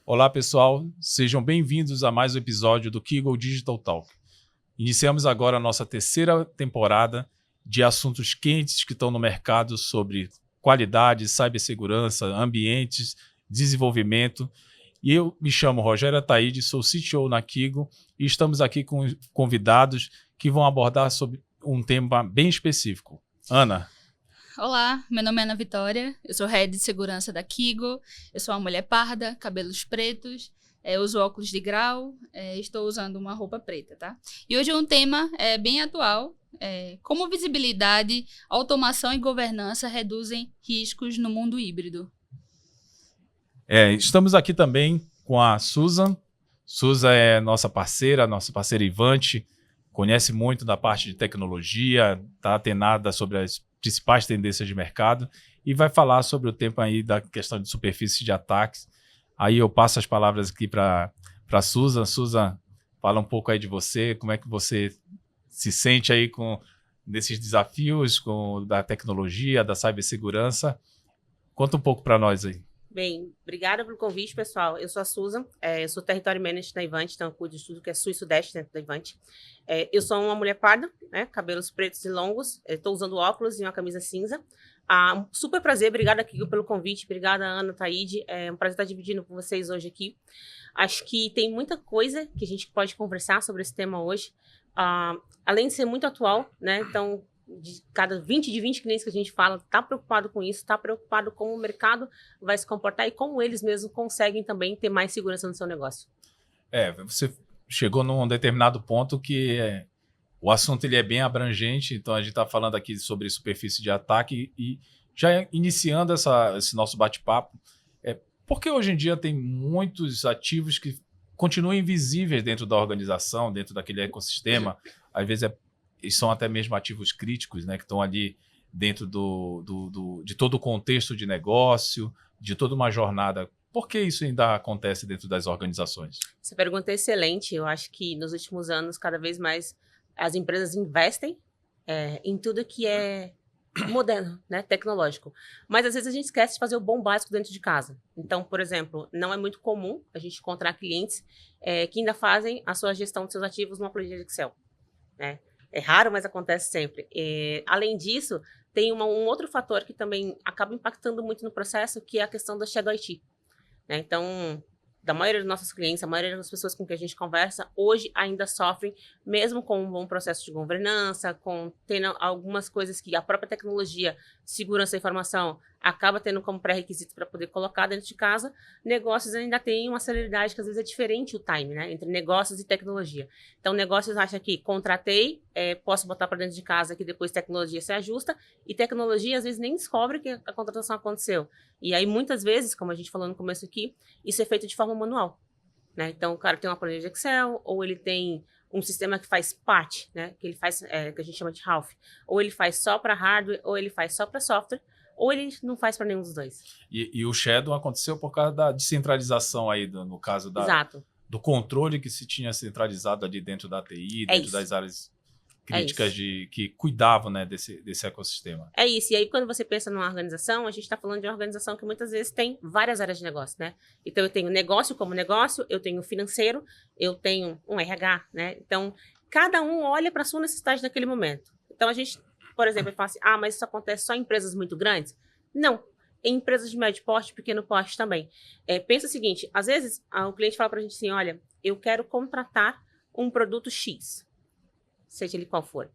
Olá, pessoal. Sejam bem-vindos a mais um episódio do Kiggle Digital Talk. Iniciamos agora a nossa terceira temporada de assuntos quentes que estão no mercado sobre qualidade, cibersegurança, ambientes, desenvolvimento. E eu me chamo Rogério Ataíde, sou CTO na Kiggle e estamos aqui com convidados que vão abordar sobre um tema bem específico. Ana. Olá, meu nome é Ana Vitória, eu sou Head de Segurança da Kiggle, eu sou uma mulher parda, cabelos pretos, uso óculos de grau, estou usando uma roupa preta, tá? E hoje é um tema bem atual, como visibilidade, automação e governança reduzem riscos no mundo híbrido. Estamos aqui também com a Susan. Susan é nossa parceira Ivante, conhece muito da parte de tecnologia, está atenada sobre as principais tendências de mercado e vai falar sobre o tema aí da questão de superfície de ataques. Aí eu passo as palavras aqui para a Susan. Susan, fala um pouco aí de você, como é que você se sente aí com nesses desafios da tecnologia, da cibersegurança. Conta um pouco para nós aí. Bem, obrigada pelo convite, pessoal. Eu sou a Susan, eu sou Territory Manager da Ivante, então eu cuido de tudo que é sul e sudeste dentro da Ivante. Eu sou uma mulher parda, né, cabelos pretos e longos, estou usando óculos e uma camisa cinza. Super prazer, obrigada, Kiggle, pelo convite, obrigada, Ana, Taíde, é um prazer estar dividindo com vocês hoje aqui. Acho que tem muita coisa que a gente pode conversar sobre esse tema hoje, além de ser muito atual, né, então de cada 20 clientes que a gente fala, está preocupado com isso, está preocupado com o mercado vai se comportar e como eles mesmos conseguem também ter mais segurança no seu negócio. Você chegou num determinado ponto que o assunto ele é bem abrangente, então a gente está falando aqui sobre superfície de ataque e já iniciando esse nosso bate-papo, porque hoje em dia tem muitos ativos que continuam invisíveis dentro da organização, dentro daquele ecossistema, às vezes eles são até mesmo ativos críticos, né, que estão ali dentro de todo o contexto de negócio, de toda uma jornada. Por que isso ainda acontece dentro das organizações? Essa pergunta é excelente. Eu acho que nos últimos anos, cada vez mais, as empresas investem em tudo que é moderno, né, tecnológico. Mas, às vezes, a gente esquece de fazer o bom básico dentro de casa. Então, por exemplo, não é muito comum a gente encontrar clientes que ainda fazem a sua gestão de seus ativos numa planilha de Excel, né? É raro, mas acontece sempre. Além disso, tem um outro fator que também acaba impactando muito no processo, que é a questão da Shadow IT, né? Então, da maioria dos nossos clientes, a maioria das pessoas com que a gente conversa, hoje ainda sofrem, mesmo com um bom processo de governança, com tendo algumas coisas que a própria tecnologia, segurança da informação, acaba tendo como pré-requisito para poder colocar dentro de casa, negócios ainda têm uma celeridade que às vezes é diferente o time, né, entre negócios e tecnologia. Então, negócios acham que contratei, posso botar para dentro de casa que depois tecnologia se ajusta, e tecnologia às vezes nem descobre que a contratação aconteceu. E aí, muitas vezes, como a gente falou no começo aqui, isso é feito de forma manual, né? Então, o cara tem uma planilha de Excel, ou ele tem um sistema que faz patch, né? Que ele faz, que a gente chama de half. Ou ele faz só para hardware, ou ele faz só para software, ou ele não faz para nenhum dos dois. E o Shadow aconteceu por causa da descentralização aí, no caso Exato. do controle que se tinha centralizado ali dentro da TI, dentro das áreas críticas que cuidavam, né, desse ecossistema. É isso. E aí, quando você pensa numa organização, a gente está falando de uma organização que muitas vezes tem várias áreas de negócio, né? Então, eu tenho negócio como negócio, eu tenho financeiro, eu tenho um RH, né? Então, cada um olha para a sua necessidade naquele momento. Então, a gente, por exemplo, fala assim, mas isso acontece só em empresas muito grandes? Não. Em empresas de médio porte, pequeno porte também. Pensa o seguinte, às vezes, o cliente fala para a gente assim, olha, eu quero contratar um produto X, seja ele qual for.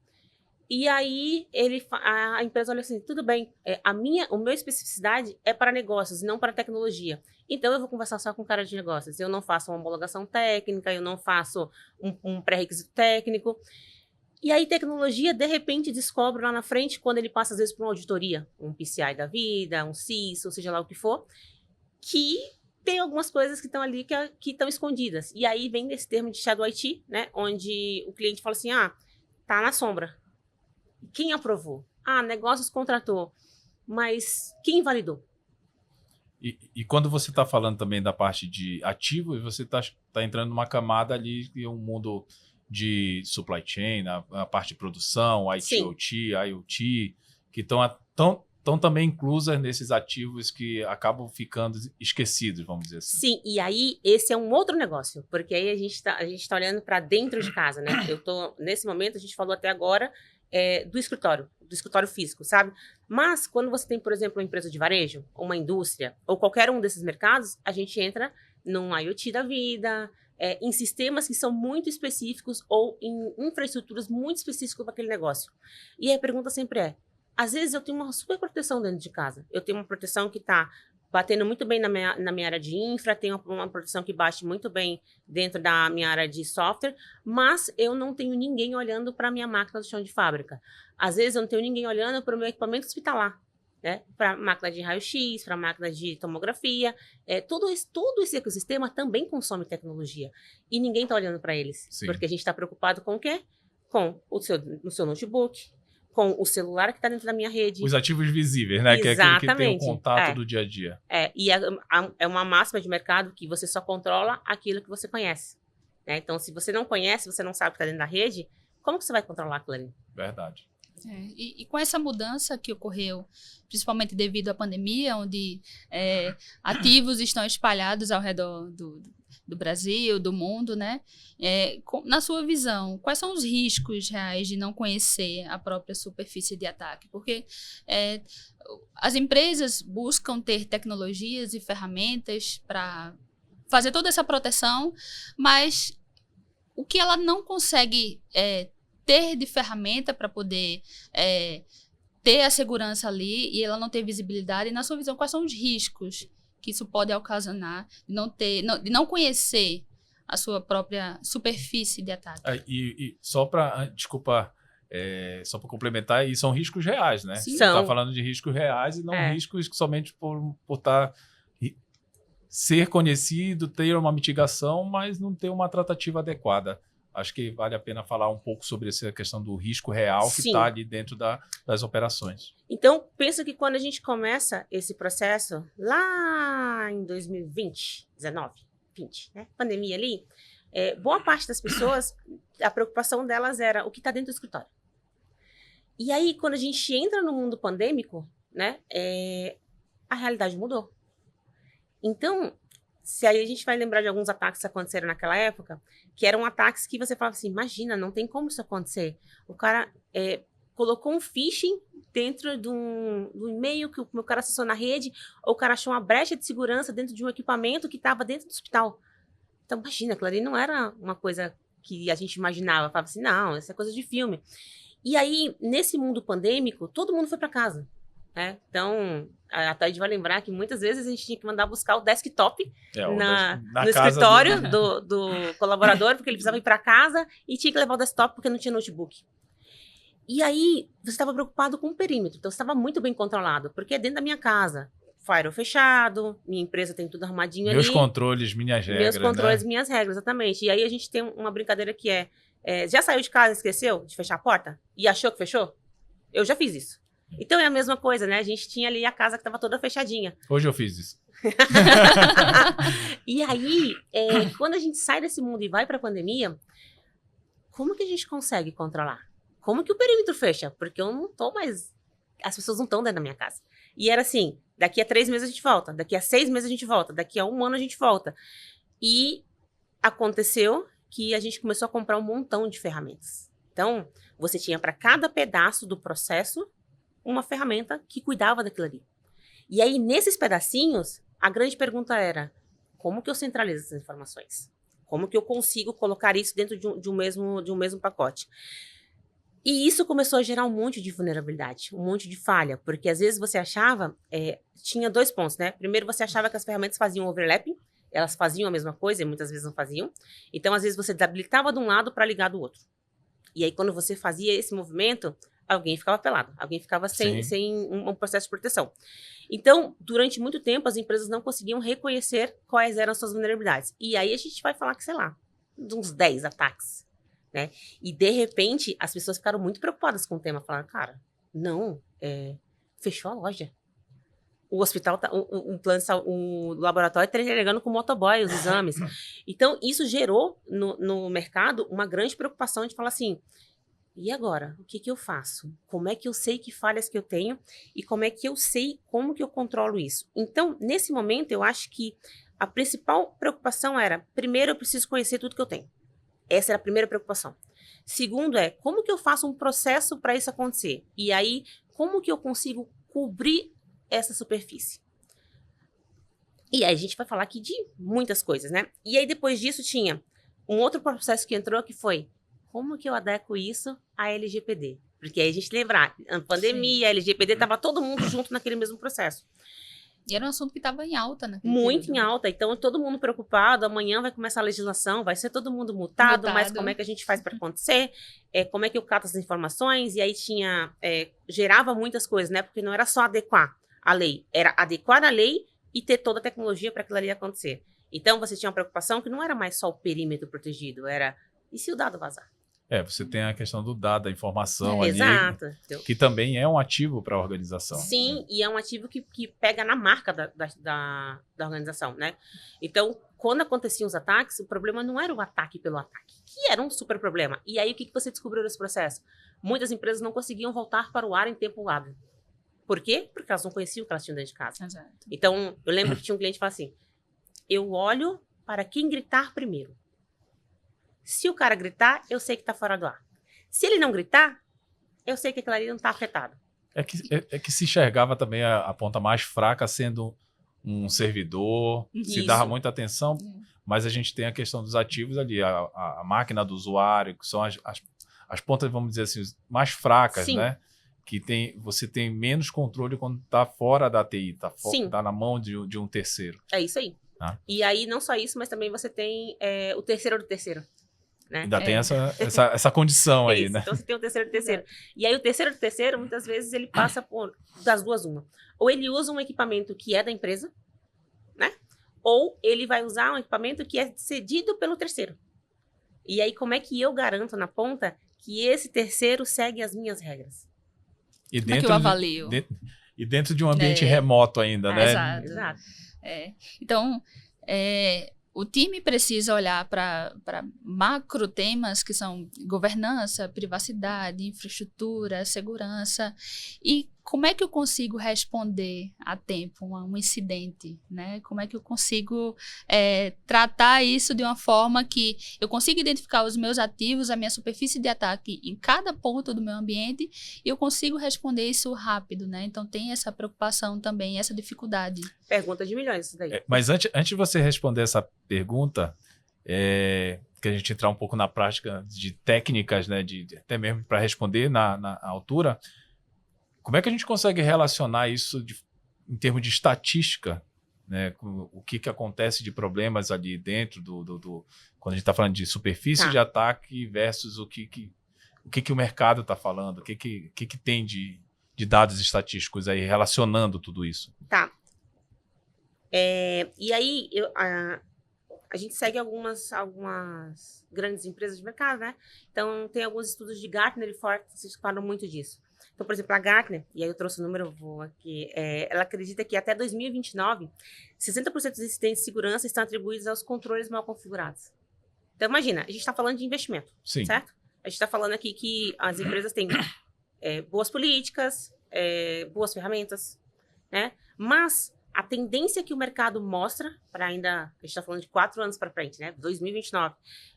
E aí a empresa olha assim, tudo bem, o meu especificidade é para negócios, não para tecnologia. Então eu vou conversar só com o cara de negócios. Eu não faço uma homologação técnica, eu não faço um pré-requisito técnico. E aí tecnologia, de repente, descobre lá na frente, quando ele passa às vezes por uma auditoria, um PCI da vida, um CISO, ou seja lá o que for, que tem algumas coisas que estão ali que estão escondidas. E aí vem desse termo de Shadow IT, né, onde o cliente fala assim, tá na sombra. Quem aprovou? Negócios contratou. Mas quem validou? E quando você está falando também da parte de ativos, você está entrando numa camada ali que é um mundo de supply chain, a parte de produção, IT, OT, IoT, que estão estão também inclusas nesses ativos que acabam ficando esquecidos, vamos dizer assim. Sim, e aí esse é um outro negócio, porque aí a gente tá olhando para dentro de casa, né? Nesse momento, a gente falou até agora do escritório físico, sabe? Mas quando você tem, por exemplo, uma empresa de varejo, uma indústria, ou qualquer um desses mercados, a gente entra num IoT da vida, em sistemas que são muito específicos ou em infraestruturas muito específicas para aquele negócio. E aí a pergunta sempre às vezes eu tenho uma super proteção dentro de casa. Eu tenho uma proteção que está batendo muito bem na minha área de infra, tenho uma proteção que bate muito bem dentro da minha área de software, mas eu não tenho ninguém olhando para a minha máquina do chão de fábrica. Às vezes eu não tenho ninguém olhando para o meu equipamento hospitalar, né? Para a máquina de raio-x, para a máquina de tomografia. Todo esse ecossistema também consome tecnologia. E ninguém está olhando para eles. Sim. Porque a gente está preocupado com o quê? Com o seu notebook, com o celular que está dentro da minha rede. Os ativos visíveis, né? Exatamente. Que é aquele que tem o contato do dia a dia. E é uma máxima de mercado que você só controla aquilo que você conhece. Né? Então, se você não conhece, você não sabe o que está dentro da rede, como que você vai controlar aquilo ali? Verdade. E com essa mudança que ocorreu, principalmente devido à pandemia, onde ativos estão espalhados ao redor do Brasil, do mundo, né? Na sua visão, quais são os riscos reais de não conhecer a própria superfície de ataque? Porque as empresas buscam ter tecnologias e ferramentas para fazer toda essa proteção, mas o que ela não consegue ter de ferramenta para poder ter a segurança ali e ela não ter visibilidade. E na sua visão, quais são os riscos que isso pode ocasionar de não conhecer a sua própria superfície de ataque? E só para, só para complementar, e são riscos reais, né? Sim. Você está falando de riscos reais e não riscos somente por ser conhecido, ter uma mitigação, mas não ter uma tratativa adequada. Acho que vale a pena falar um pouco sobre essa questão do risco real que está ali dentro das operações. Então, penso que quando a gente começa esse processo, lá em 2020, 19, 20, né? Pandemia ali, boa parte das pessoas, a preocupação delas era o que está dentro do escritório. E aí, quando a gente entra no mundo pandêmico, né, a realidade mudou. Então, se aí a gente vai lembrar de alguns ataques que aconteceram naquela época, que eram ataques que você falava assim, imagina, não tem como isso acontecer. O cara colocou um phishing dentro do e-mail que o cara acessou na rede, ou o cara achou uma brecha de segurança dentro de um equipamento que estava dentro do hospital. Então, imagina, aquilo ali não era uma coisa que a gente imaginava. Falava assim, não, isso é coisa de filme. E aí, nesse mundo pandêmico, todo mundo foi para casa. Então, a Thaís vai lembrar que muitas vezes a gente tinha que mandar buscar o desktop no escritório do colaborador, porque ele precisava ir para casa e tinha que levar o desktop porque não tinha notebook. E aí, você estava preocupado com o perímetro, então você estava muito bem controlado, porque é dentro da minha casa, firewall fechado, minha empresa tem tudo arrumadinho ali. Meus controles, minhas regras. Meus controles, minhas regras, exatamente. E aí a gente tem uma brincadeira que já saiu de casa e esqueceu de fechar a porta? E achou que fechou? Eu já fiz isso. Então é a mesma coisa, né? A gente tinha ali a casa que estava toda fechadinha. Hoje eu fiz isso. E aí, quando a gente sai desse mundo e vai para a pandemia, como que a gente consegue controlar? Como que o perímetro fecha? Porque eu não tô mais... As pessoas não estão dentro da minha casa. E era assim, daqui a 3 meses a gente volta, daqui a 6 meses a gente volta, daqui a 1 ano a gente volta. E aconteceu que a gente começou a comprar um montão de ferramentas. Então, você tinha para cada pedaço do processo uma ferramenta que cuidava daquilo ali. E aí, nesses pedacinhos, a grande pergunta era, como que eu centralizo essas informações? Como que eu consigo colocar isso dentro de um mesmo pacote? E isso começou a gerar um monte de vulnerabilidade, um monte de falha, porque às vezes você achava, tinha 2 pontos, né? Primeiro, você achava que as ferramentas faziam overlapping, elas faziam a mesma coisa e muitas vezes não faziam. Então, às vezes, você desabilitava de um lado para ligar do outro. E aí, quando você fazia esse movimento, alguém ficava pelado, alguém ficava sem um processo de proteção. Então, durante muito tempo, as empresas não conseguiam reconhecer quais eram as suas vulnerabilidades. E aí a gente vai falar que, sei lá, de uns 10 ataques, né? E, de repente, as pessoas ficaram muito preocupadas com o tema. Falaram, cara, não, fechou a loja. O hospital, o laboratório está entregando com o motoboy os exames. Então, isso gerou no mercado uma grande preocupação de falar assim, e agora? O que eu faço? Como é que eu sei que falhas que eu tenho e como é que eu sei como que eu controlo isso? Então, nesse momento, eu acho que a principal preocupação era, primeiro, eu preciso conhecer tudo que eu tenho. Essa era a primeira preocupação. Segundo como que eu faço um processo para isso acontecer? E aí, como que eu consigo cobrir essa superfície? E aí a gente vai falar aqui de muitas coisas, né? E aí depois disso tinha um outro processo que entrou que foi como que eu adequo isso à LGPD? Porque aí a gente lembrar, a pandemia, a LGPD, estava todo mundo junto naquele mesmo processo. E era um assunto que estava em alta naquele Muito período. em alta, então todo mundo preocupado, amanhã vai começar a legislação, vai ser todo mundo multado, mas como é que a gente faz para acontecer? Como é que eu cato as informações? E aí gerava muitas coisas, né? Porque não era só adequar a lei, era adequar a lei e ter toda a tecnologia para aquilo ali acontecer. Então você tinha uma preocupação que não era mais só o perímetro protegido, era e se o dado vazar? Você tem a questão do dado, da informação ali, Exato. que também é um ativo para a organização. Sim, e é um ativo que pega na marca da organização, né? Então, quando aconteciam os ataques, o problema não era o ataque pelo ataque, que era um super problema. E aí, o que você descobriu nesse processo? Muitas empresas não conseguiam voltar para o ar em tempo hábil. Por quê? Porque elas não conheciam o que elas tinham dentro de casa. Exato. Então, eu lembro que tinha um cliente que falava assim, eu olho para quem gritar primeiro. Se o cara gritar, eu sei que está fora do ar. Se ele não gritar, eu sei que aquilo ali não está afetado. É que se enxergava também a ponta mais fraca sendo um servidor, se dava muita atenção, mas a gente tem a questão dos ativos ali, a máquina do usuário, que são as pontas, vamos dizer assim, mais fracas, Sim. né? Que você tem menos controle quando está fora da TI, está na mão de um terceiro. É isso aí. E aí, não só isso, mas também você tem o terceiro do terceiro. Né? Ainda tem essa condição aí, isso. né? Então, você tem o terceiro do terceiro. E aí, o terceiro do terceiro, muitas vezes, ele passa por das duas uma. Ou ele usa um equipamento que é da empresa, né? Ou ele vai usar um equipamento que é cedido pelo terceiro. E aí, como é que eu garanto na ponta que esse terceiro segue as minhas regras? E como é que eu avalio? E dentro de um ambiente remoto ainda, né? Exato. Então, o time precisa olhar para macro temas que são governança, privacidade, infraestrutura, segurança. E como é que eu consigo responder a tempo a um incidente? Né? Como é que eu consigo tratar isso de uma forma que eu consiga identificar os meus ativos, a minha superfície de ataque em cada ponto do meu ambiente e eu consigo responder isso rápido. Né? Então, tem essa preocupação também, essa dificuldade. Pergunta de milhões isso daí. Mas antes de você responder essa pergunta, que a gente entrar um pouco na prática de técnicas, né, até mesmo para responder na altura, como é que a gente consegue relacionar isso em termos de estatística, né, com o que acontece de problemas ali dentro quando a gente está falando de superfície de ataque versus o que o mercado está falando, o que tem de dados estatísticos aí relacionando tudo isso? Tá. E aí, a gente segue algumas grandes empresas de mercado, né? Então, tem alguns estudos de Gartner e Forrester que falam muito disso. Então, por exemplo, a Gartner, e aí eu trouxe o número, vou aqui, ela acredita que até 2029, 60% dos incidentes de segurança estão atribuídos aos controles mal configurados. Então, imagina, a gente está falando de investimento, certo? A gente está falando aqui que as empresas têm boas políticas, boas ferramentas, né? Mas a tendência que o mercado mostra, para ainda, a gente está falando de 4 anos para frente, né? 2029,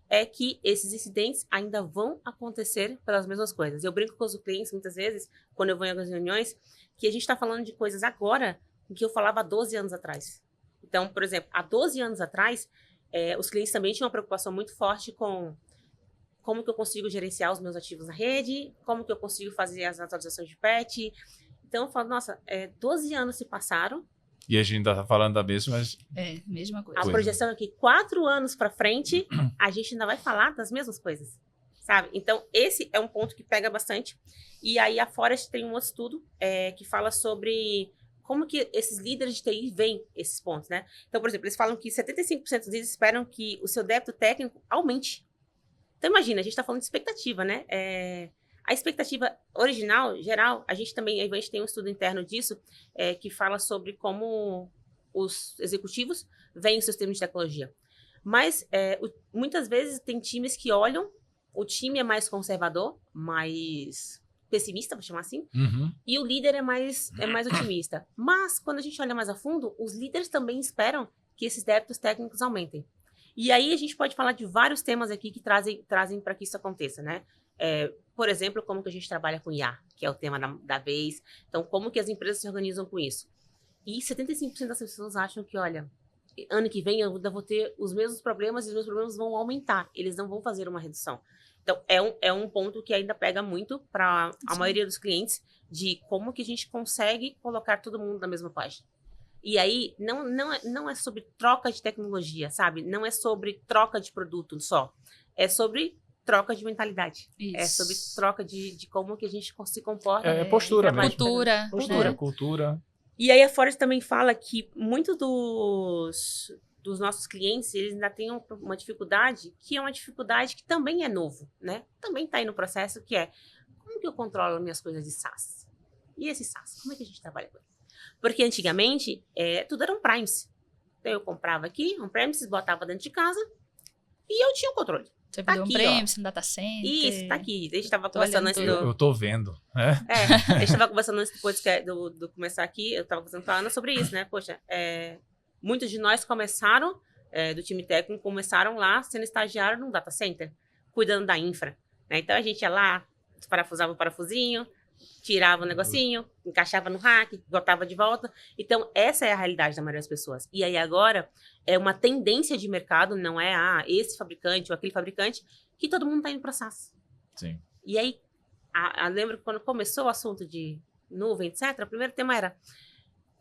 é que esses incidentes ainda vão acontecer pelas mesmas coisas. Eu brinco com os clientes muitas vezes, quando eu vou em algumas reuniões, que a gente está falando de coisas agora que eu falava há 12 anos atrás. Então, por exemplo, há 12 anos atrás, os clientes também tinham uma preocupação muito forte com como que eu consigo gerenciar os meus ativos na rede, como que eu consigo fazer as atualizações de patch. Então, eu falo, nossa, 12 anos se passaram. E a gente ainda está falando da mesma... mesma coisa. A projeção é que 4 anos para frente, a gente ainda vai falar das mesmas coisas, sabe? Então, esse é um ponto que pega bastante. E aí, a Forrester tem um outro estudo que fala sobre como que esses líderes de TI veem esses pontos, né? Então, por exemplo, eles falam que 75% deles esperam que o seu débito técnico aumente. Então, imagina, a gente está falando de expectativa, né? A expectativa original, geral, a gente tem um estudo interno disso, que fala sobre como os executivos veem os seus termos de tecnologia. Mas, muitas vezes, tem times que olham o time é mais conservador, mais pessimista, vou chamar assim, Uhum. e o líder é mais otimista. Mas, quando a gente olha mais a fundo, os líderes também esperam que esses débitos técnicos aumentem. E aí a gente pode falar de vários temas aqui que trazem para que isso aconteça, né? Por exemplo, como que a gente trabalha com IA, que é o tema da vez. Então, como que as empresas se organizam com isso. E 75% das pessoas acham que, olha, ano que vem eu ainda vou ter os mesmos problemas e os meus problemas vão aumentar. Eles não vão fazer uma redução. Então, é um ponto que ainda pega muito para a maioria dos clientes de como que a gente consegue colocar todo mundo na mesma página. E aí, não é sobre troca de tecnologia, sabe? Não é sobre troca de produto só. É sobre troca de mentalidade. Isso. É sobre troca de como que a gente se comporta. É postura trabalha. mesmo. Cultura. Postura, né? cultura. E aí a Ford também fala que muitos dos nossos clientes, eles ainda têm uma dificuldade, que é uma dificuldade que também é novo, né? Também está aí no processo, que é como que eu controlo minhas coisas de SaaS? E esse SaaS, como é que a gente trabalha com ele? Porque antigamente, tudo era on-premise. Então eu comprava aqui, on-premises, botava dentro de casa e eu tinha o controle. Servidor aqui, on-premise, no data center. Isso, tá aqui. A gente estava Tô conversando olhando antes tudo. Eu tô vendo. a gente estava conversando antes do começar aqui, eu estava conversando com a Ana sobre isso, né? Poxa, muitos de nós começaram, do time técnico, começaram lá sendo estagiário num data center, cuidando da infra. Né? Então a gente ia lá, desparafusava o parafusinho, tirava o negocinho, encaixava no rack, botava de volta. Então, essa é a realidade da maioria das pessoas. E aí agora, é uma tendência de mercado, não é esse fabricante ou aquele fabricante, que todo mundo está indo para SaaS. Sim. E aí, lembro que quando começou o assunto de nuvem, etc., o primeiro tema era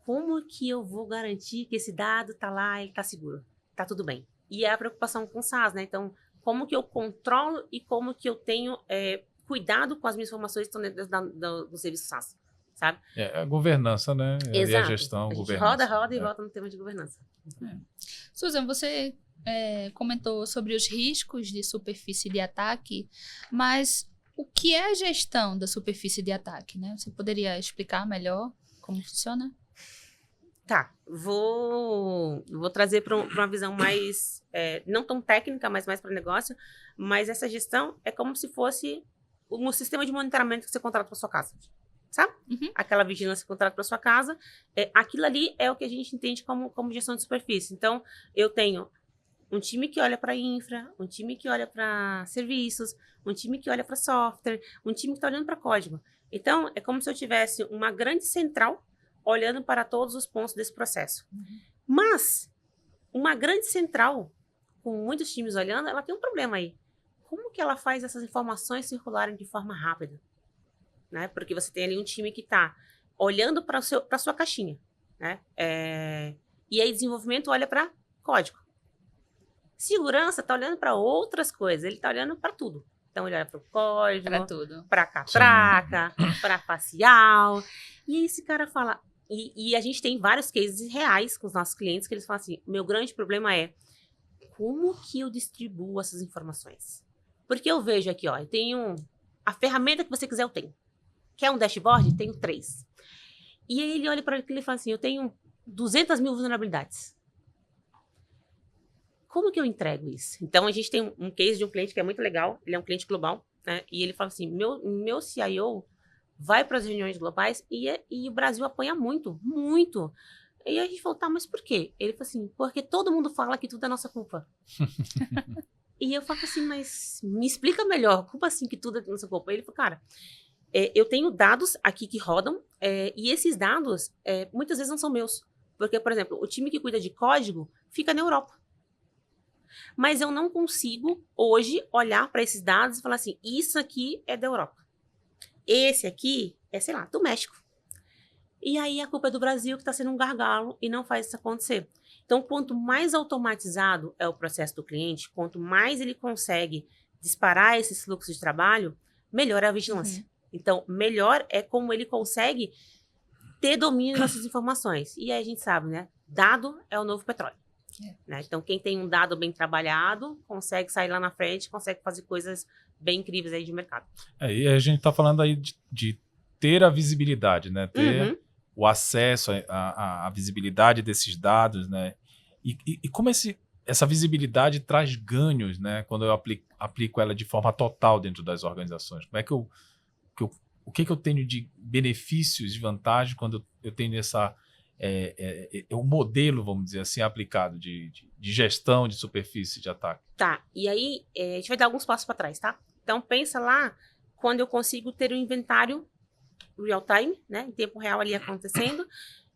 como que eu vou garantir que esse dado está lá, ele está seguro, está tudo bem. E é a preocupação com o SaaS, né? Então, como que eu controlo e como que eu tenho cuidado com as minhas informações que estão dentro do serviço SaaS, sabe? É a governança, né? Exato. E a gestão, a gente governança. roda e volta no tema de governança. Susan, você comentou sobre os riscos de superfície de ataque, mas o que é a gestão da superfície de ataque, né? Você poderia explicar melhor como funciona? Tá, vou trazer para uma visão mais, não tão técnica, mas mais para negócio, mas essa gestão é como se fosse um sistema de monitoramento que você contrata para sua casa, sabe? Uhum. Aquela vigilância que você contrata para sua casa, aquilo ali é o que a gente entende como gestão de superfície. Então, eu tenho um time que olha para infra, um time que olha para serviços, um time que olha para software, um time que está olhando para código. Então, é como se eu tivesse uma grande central olhando para todos os pontos desse processo. Uhum. Mas, uma grande central, com muitos times olhando, ela tem um problema aí. Como que ela faz essas informações circularem de forma rápida? Né? Porque você tem ali um time que está olhando para a sua caixinha. Né? E aí, desenvolvimento olha para código. Segurança está olhando para outras coisas, ele está olhando para tudo. Então, ele olha para o código, Para tudo. para catraca, para facial. E aí esse cara fala... E a gente tem vários cases reais com os nossos clientes que eles falam assim, meu grande problema é como que eu distribuo essas informações? Porque eu vejo aqui, ó, eu tenho a ferramenta que você quiser, eu tenho. Quer um dashboard? Tenho 3. E aí ele olha para aquilo e fala assim, eu tenho 200 mil vulnerabilidades. Como que eu entrego isso? Então, a gente tem um case de um cliente que é muito legal, ele é um cliente global, né? E ele fala assim, meu CIO vai para as reuniões globais e o Brasil apanha muito, muito. E a gente falou, tá, mas por quê? Ele falou assim, porque todo mundo fala que tudo é nossa culpa. E eu falo assim, mas me explica melhor, como assim que tudo é nossa culpa? Ele falou, cara, eu tenho dados aqui que rodam, e esses dados muitas vezes não são meus. Porque, por exemplo, o time que cuida de código fica na Europa. Mas eu não consigo, hoje, olhar para esses dados e falar assim, isso aqui é da Europa. Esse aqui é, sei lá, do México. E aí a culpa é do Brasil que está sendo um gargalo e não faz isso acontecer. Então, quanto mais automatizado é o processo do cliente, quanto mais ele consegue disparar esses fluxos de trabalho, melhor é a vigilância. Uhum. Então, melhor é como ele consegue ter domínio dessas informações. E aí a gente sabe, né? Dado é o novo petróleo. Né? Então, quem tem um dado bem trabalhado, consegue sair lá na frente, consegue fazer coisas bem incríveis aí de mercado. E a gente está falando aí de ter a visibilidade, né? Ter o acesso à visibilidade desses dados, né? E como esse essa visibilidade traz ganhos, né? Quando eu aplico ela de forma total dentro das organizações. Como é o que eu tenho de benefícios, de vantagem quando eu tenho o modelo, vamos dizer assim, aplicado de gestão de superfície de ataque? Tá, e aí a gente vai dar alguns passos para trás, tá? Então pensa lá quando eu consigo ter um inventário real time, né? Em tempo real ali acontecendo,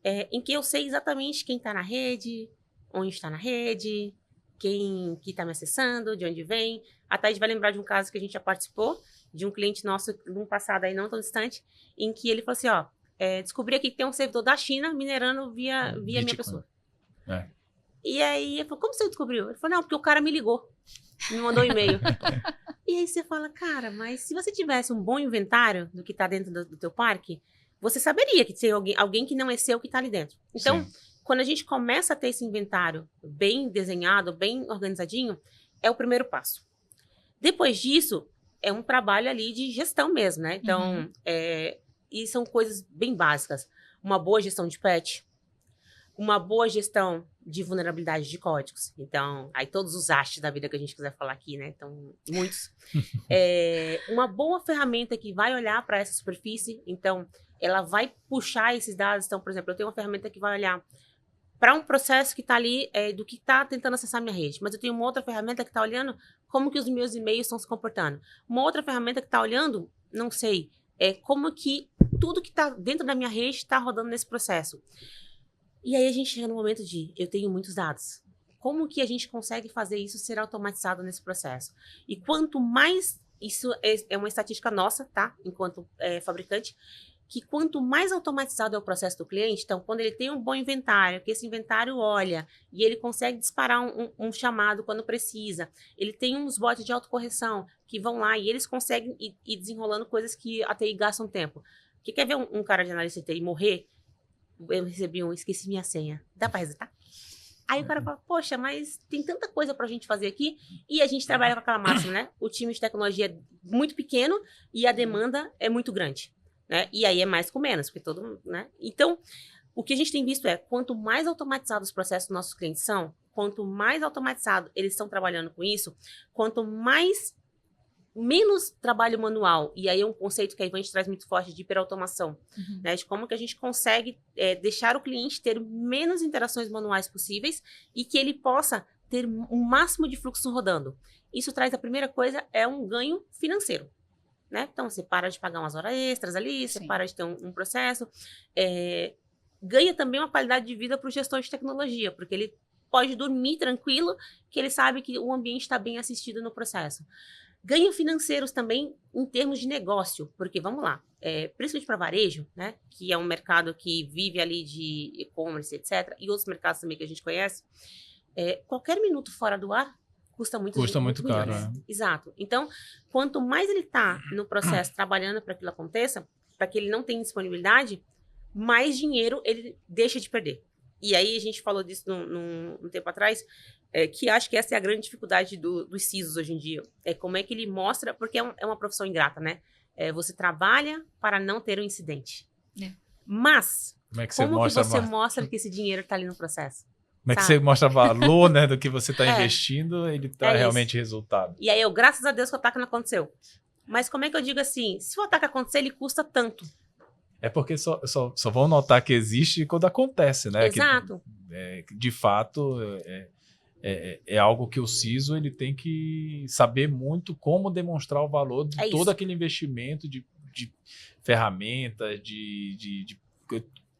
em que eu sei exatamente quem está na rede, onde está na rede, quem que está me acessando, de onde vem. A Thaís vai lembrar de um caso que a gente já participou, de um cliente nosso, num passado aí não tão distante, em que ele falou assim, ó, descobri aqui que tem um servidor da China minerando via minha pessoa. E aí, ele falou, como você descobriu? Ele falou, não, porque o cara me ligou, me mandou um e-mail. E aí você fala, cara, mas se você tivesse um bom inventário do que está dentro do teu parque, você saberia que tem alguém que não é seu que está ali dentro. Então, sim, quando a gente começa a ter esse inventário bem desenhado, bem organizadinho, é o primeiro passo. Depois disso, é um trabalho ali de gestão mesmo, né? Então, e são coisas bem básicas. Uma boa gestão de patch, uma boa gestão de vulnerabilidade de códigos. Então, aí todos os hastes da vida que a gente quiser falar aqui, né? Então, muitos. Uma boa ferramenta que vai olhar para essa superfície. Então, ela vai puxar esses dados. Então, por exemplo, eu tenho uma ferramenta que vai olhar para um processo que está ali, do que está tentando acessar minha rede. Mas eu tenho uma outra ferramenta que está olhando como que os meus e-mails estão se comportando. Uma outra ferramenta que está olhando, não sei, como que tudo que está dentro da minha rede está rodando nesse processo. E aí a gente chega no momento de, eu tenho muitos dados. Como que a gente consegue fazer isso ser automatizado nesse processo? E quanto mais, isso é uma estatística nossa, tá? Enquanto fabricante, que quanto mais automatizado é o processo do cliente, então quando ele tem um bom inventário, que esse inventário olha e ele consegue disparar um chamado quando precisa, ele tem uns bots de autocorreção que vão lá e eles conseguem ir desenrolando coisas que a TI gastam tempo. Porque quer ver um cara de analista de TI morrer? Eu recebi esqueci minha senha. Dá para resetar? Aí o cara fala, poxa, mas tem tanta coisa pra gente fazer aqui e a gente trabalha com aquela máxima, né? O time de tecnologia é muito pequeno e a demanda é muito grande, né? E aí é mais com menos, porque todo mundo, né? Então, o que a gente tem visto quanto mais automatizados os processos dos nossos clientes são, quanto mais automatizado eles estão trabalhando com isso, quanto menos trabalho manual, e aí é um conceito que a Ivan traz muito forte de hiperautomação, né, de como que a gente consegue deixar o cliente ter menos interações manuais possíveis e que ele possa ter um máximo de fluxo rodando. Isso traz, a primeira coisa, um ganho financeiro, né? Então, você para de pagar umas horas extras ali, você para de ter um processo, ganha também uma qualidade de vida para o gestor de tecnologia, porque ele pode dormir tranquilo, que ele sabe que o ambiente está bem assistido no processo. Ganhos financeiros também em termos de negócio, porque, vamos lá, principalmente para varejo, né, que é um mercado que vive ali de e-commerce, etc., e outros mercados também que a gente conhece, qualquer minuto fora do ar custa muito caro. Exato. Então, quanto mais ele está no processo trabalhando para que aquilo aconteça, para que ele não tenha disponibilidade, mais dinheiro ele deixa de perder. E aí a gente falou disso um tempo atrás, que acho que essa é a grande dificuldade dos CISOs hoje em dia. Como é que ele mostra, porque é uma profissão ingrata, né? Você trabalha para não ter um incidente. Mas, como que você mostra que esse dinheiro está ali no processo? Como é que você mostra valor, né, do que você está investindo, ele está realmente resultado. E aí graças a Deus que o ataque não aconteceu. Mas como é que eu digo assim, se o ataque acontecer, ele custa tanto. É porque só vão notar que existe quando acontece, né? Exato. Que, de fato, é algo que o CISO ele tem que saber muito como demonstrar o valor de todo aquele investimento de ferramentas,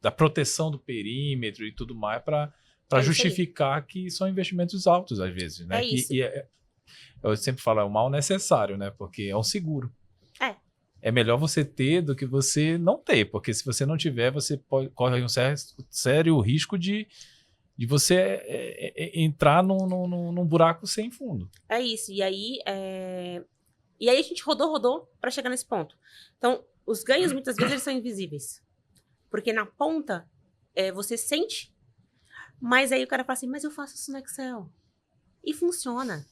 da proteção do perímetro e tudo mais para justificar que são investimentos altos, às vezes, né? Eu sempre falo, é um mal necessário, né? Porque é um seguro. É melhor você ter do que você não ter, porque se você não tiver, você corre um sério risco de você entrar num buraco sem fundo. É isso. E aí a gente rodou para chegar nesse ponto. Então, os ganhos, muitas vezes, eles são invisíveis. Porque na ponta, você sente, mas aí o cara fala assim, mas eu faço isso no Excel. E funciona.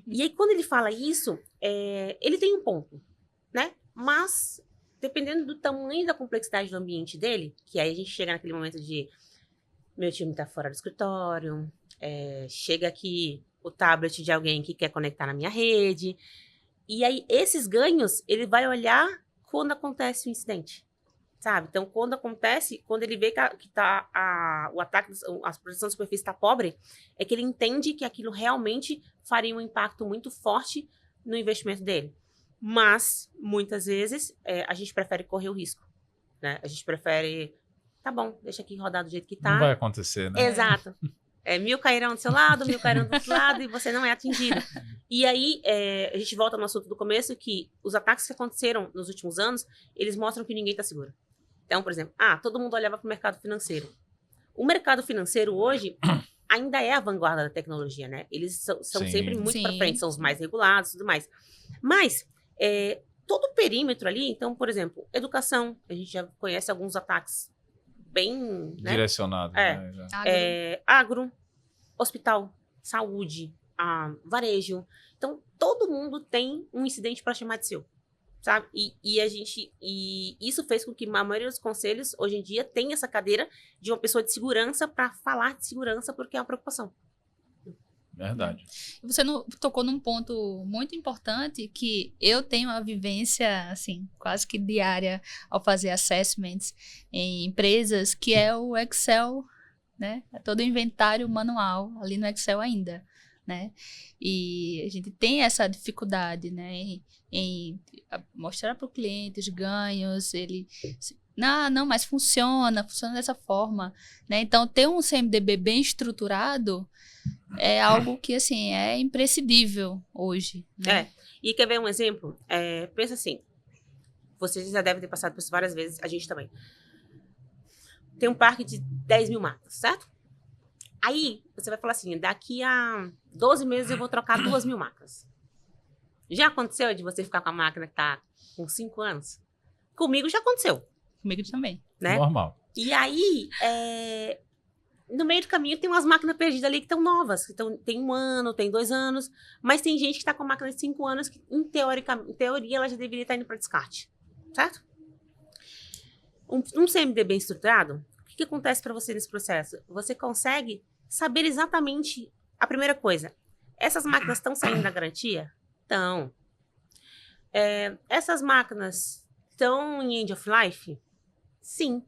E aí, quando ele fala isso, ele tem um ponto, né? Mas, dependendo do tamanho da complexidade do ambiente dele, que aí a gente chega naquele momento de meu time está fora do escritório, chega aqui o tablet de alguém que quer conectar na minha rede. E aí, esses ganhos, ele vai olhar quando acontece o incidente, sabe? Então, quando ele vê que o ataque, a proteção de superfície está pobre, é que ele entende que aquilo realmente faria um impacto muito forte no investimento dele. Mas, muitas vezes, a gente prefere correr o risco, né? A gente prefere, tá bom, deixa aqui rodar do jeito que tá. Não vai acontecer, né? Exato. 1000 cairão do seu lado, 1000 cairão do outro lado, e você não é atingido. E aí, a gente volta no assunto do começo, que os ataques que aconteceram nos últimos anos, eles mostram que ninguém está seguro. Então, por exemplo, todo mundo olhava para o mercado financeiro. O mercado financeiro hoje ainda é a vanguarda da tecnologia, né? Eles são sempre muito para frente, são os mais regulados e tudo mais. Mas, todo o perímetro ali, então, por exemplo, educação, a gente já conhece alguns ataques bem, né? Direcionado. Né? Agro, hospital, saúde, varejo. Então, todo mundo tem um incidente para chamar de seu, sabe? E isso fez com que a maioria dos conselhos, hoje em dia, tenha essa cadeira de uma pessoa de segurança para falar de segurança, porque é uma preocupação. Verdade. Você tocou num ponto muito importante, que eu tenho uma vivência, assim, quase que diária ao fazer assessments em empresas, que é o Excel, né? É todo o inventário manual ali no Excel ainda, né? E a gente tem essa dificuldade, né? Em mostrar para o cliente os ganhos, não, mas funciona dessa forma, né? Então, ter um CMDB bem estruturado é algo que, assim, é imprescindível hoje, né? E quer ver um exemplo? Pensa assim, vocês já devem ter passado por isso várias vezes, a gente também. Tem um parque de 10 mil macas, certo? Aí, você vai falar assim, daqui a 12 meses eu vou trocar 2 mil macas. Já aconteceu de você ficar com a máquina que tá com 5 anos? Comigo já aconteceu. Comigo também. Né? Normal. E aí, no meio do caminho tem umas máquinas perdidas ali que estão novas. Que tem 1 ano, tem 2 anos. Mas tem gente que está com a máquina de 5 anos que, em teoria, ela já deveria estar indo para descarte. Certo? Um CMD bem estruturado, o que acontece para você nesse processo? Você consegue saber exatamente a primeira coisa. Essas máquinas estão saindo da garantia? Estão. Essas máquinas estão em end of life? Sim.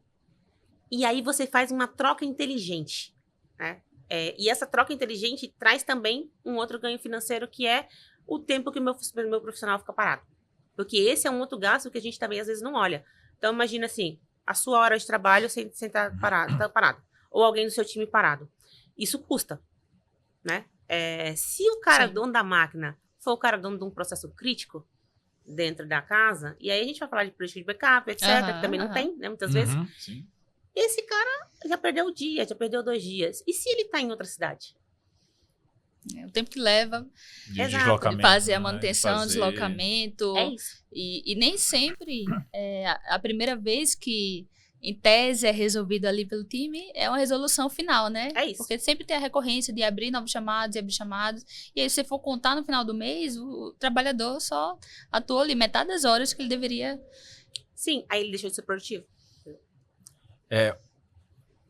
E aí você faz uma troca inteligente, né? E essa troca inteligente traz também um outro ganho financeiro, que é o tempo que o meu profissional fica parado. Porque esse é um outro gasto que a gente também às vezes não olha. Então imagina assim, a sua hora de trabalho sem estar parado. Ou alguém do seu time parado. Isso custa, né? Se o cara dono da máquina for o cara dono de um processo crítico dentro da casa, e aí a gente vai falar de política de backup, etc., que também não tem, né, muitas vezes. Sim. Esse cara já perdeu o dia, já perdeu 2 dias. E se ele tá em outra cidade? O tempo que leva De deslocamento, fazer a manutenção, deslocamento. É isso. E nem sempre a primeira vez que, em tese, é resolvido ali pelo time, é uma resolução final, né? É isso. Porque sempre tem a recorrência de abrir novos chamados e abrir chamados. E aí, se você for contar no final do mês, o trabalhador só atuou ali metade das horas que ele deveria. Sim, aí ele deixou de ser produtivo.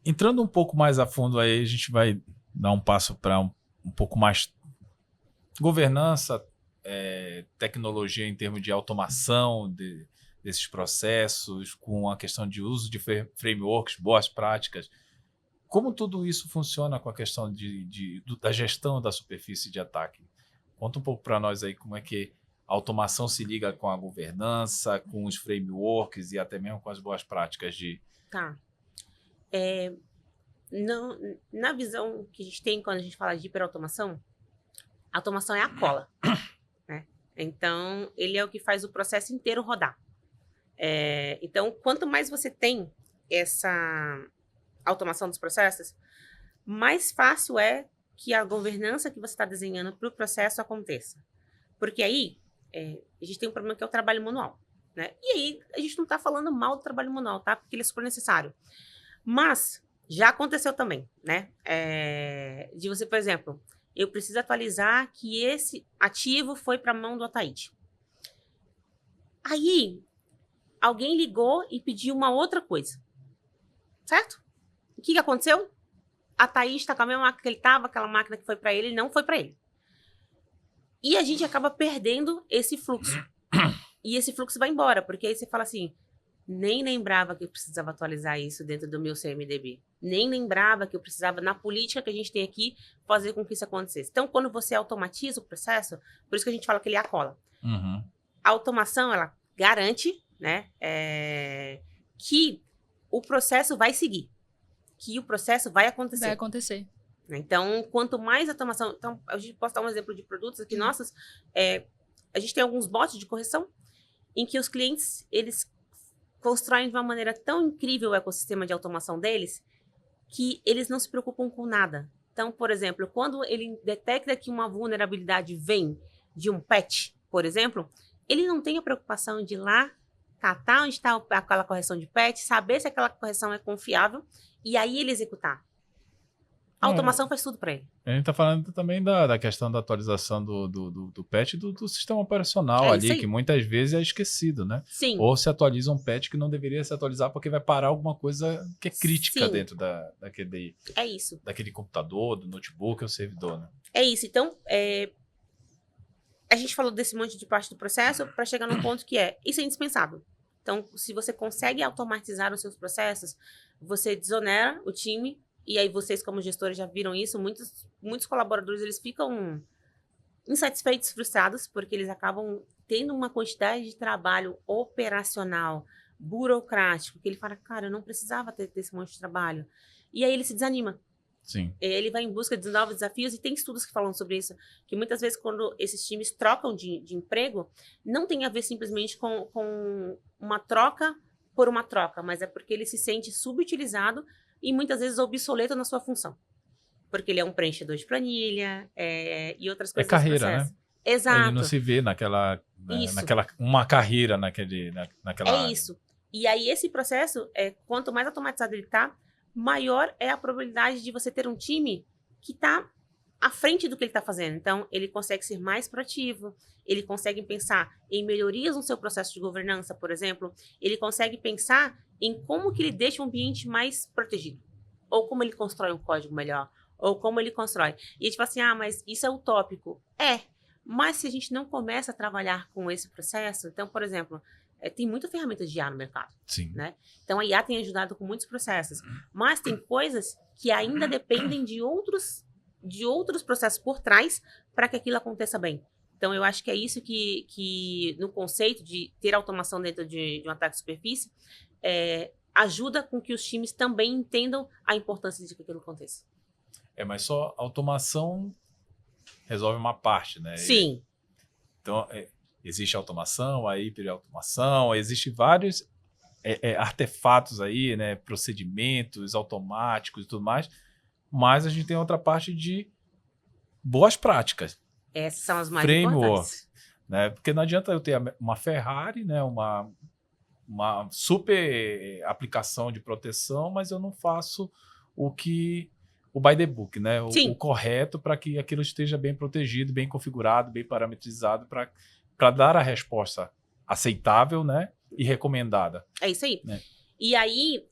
Entrando um pouco mais a fundo aí, a gente vai dar um passo para um pouco mais governança, tecnologia em termos de automação desses processos, com a questão de uso de frameworks, boas práticas. Como tudo isso funciona com a questão da gestão da superfície de ataque? Conta um pouco para nós aí como é que a automação se liga com a governança, com os frameworks e até mesmo com as boas práticas de... Tá. Na visão que a gente tem quando a gente fala de hiperautomação, a automação é a cola, né? Então, ele é o que faz o processo inteiro rodar. Então, quanto mais você tem essa automação dos processos, mais fácil é que a governança que você está desenhando para o processo aconteça. Porque aí, a gente tem um problema que é o trabalho manual, né? E aí, a gente não está falando mal do trabalho manual, tá? Porque ele é super necessário. Mas já aconteceu também, né? De você, por exemplo, eu preciso atualizar que esse ativo foi para a mão do Ataíde. Aí, alguém ligou e pediu uma outra coisa. Certo? O que aconteceu? a Thaís está com a mesma máquina que ele estava, aquela máquina que foi para ele, não foi para ele. E a gente acaba perdendo esse fluxo. E esse fluxo vai embora, porque aí você fala assim, nem lembrava que eu precisava atualizar isso dentro do meu CMDB. Nem lembrava que eu precisava, na política que a gente tem aqui, fazer com que isso acontecesse. Então, quando você automatiza o processo, por isso que a gente fala que ele é a cola. Uhum. A automação, ela garante, né, que o processo vai seguir. Que o processo vai acontecer. Vai acontecer. Então, quanto mais automação... Então, a gente pode dar um exemplo de produtos aqui nossos. A gente tem alguns bots de correção em que os clientes, eles constroem de uma maneira tão incrível o ecossistema de automação deles que eles não se preocupam com nada. Então, por exemplo, quando ele detecta que uma vulnerabilidade vem de um patch, por exemplo, ele não tem a preocupação de ir lá, catar onde está aquela correção de patch, saber se aquela correção é confiável e aí ele executar. A automação faz tudo para ele. A gente está falando também da questão da atualização do patch do sistema operacional ali, que muitas vezes é esquecido, né? Sim. Ou se atualiza um patch que não deveria se atualizar porque vai parar alguma coisa que é crítica Sim. dentro daquele, é isso. daquele computador, do notebook ou servidor, né? É isso. Então, a gente falou desse monte de parte do processo para chegar num ponto que isso é indispensável. Então, se você consegue automatizar os seus processos, você desonera o time. E aí vocês, como gestores, já viram isso. Muitos colaboradores, eles ficam insatisfeitos, frustrados, porque eles acabam tendo uma quantidade de trabalho operacional, burocrático, que ele fala, cara, eu não precisava ter esse monte de trabalho. E aí ele se desanima. Sim. Ele vai em busca de novos desafios, e tem estudos que falam sobre isso, que muitas vezes quando esses times trocam de emprego, não tem a ver simplesmente com uma troca por uma troca, mas é porque ele se sente subutilizado e muitas vezes obsoleto na sua função. Porque ele é um preenchedor de planilha e outras coisas. É carreira, né? Exato. Ele não se vê uma carreira naquela É isso. E aí esse processo, quanto mais automatizado ele está, maior é a probabilidade de você ter um time que está à frente do que ele está fazendo. Então, ele consegue ser mais proativo, ele consegue pensar em melhorias no seu processo de governança, por exemplo, ele consegue pensar em como que ele deixa o ambiente mais protegido, ou como ele constrói um código melhor, ou como ele constrói. E a gente fala assim, mas isso é utópico. Mas se a gente não começa a trabalhar com esse processo, então, por exemplo, tem muitas ferramentas de IA no mercado. Sim. Né? Então, a IA tem ajudado com muitos processos, mas tem coisas que ainda dependem de outros processos por trás para que aquilo aconteça bem. Então, eu acho que é isso que no conceito de ter automação dentro de um ataque de superfície, ajuda com que os times também entendam a importância de que aquilo aconteça. Mas só automação resolve uma parte, né? Sim. Então, existe automação, a hiperautomação, existem vários artefatos aí, né? Procedimentos automáticos e tudo mais, mas a gente tem outra parte de boas práticas. Essas são as mais framework, importantes. Né? Porque não adianta eu ter uma Ferrari, né? uma super aplicação de proteção, mas eu não faço o by the book, né? O correto para que aquilo esteja bem protegido, bem configurado, bem parametrizado para dar a resposta aceitável, né? E recomendada. É isso aí. Né? E aí,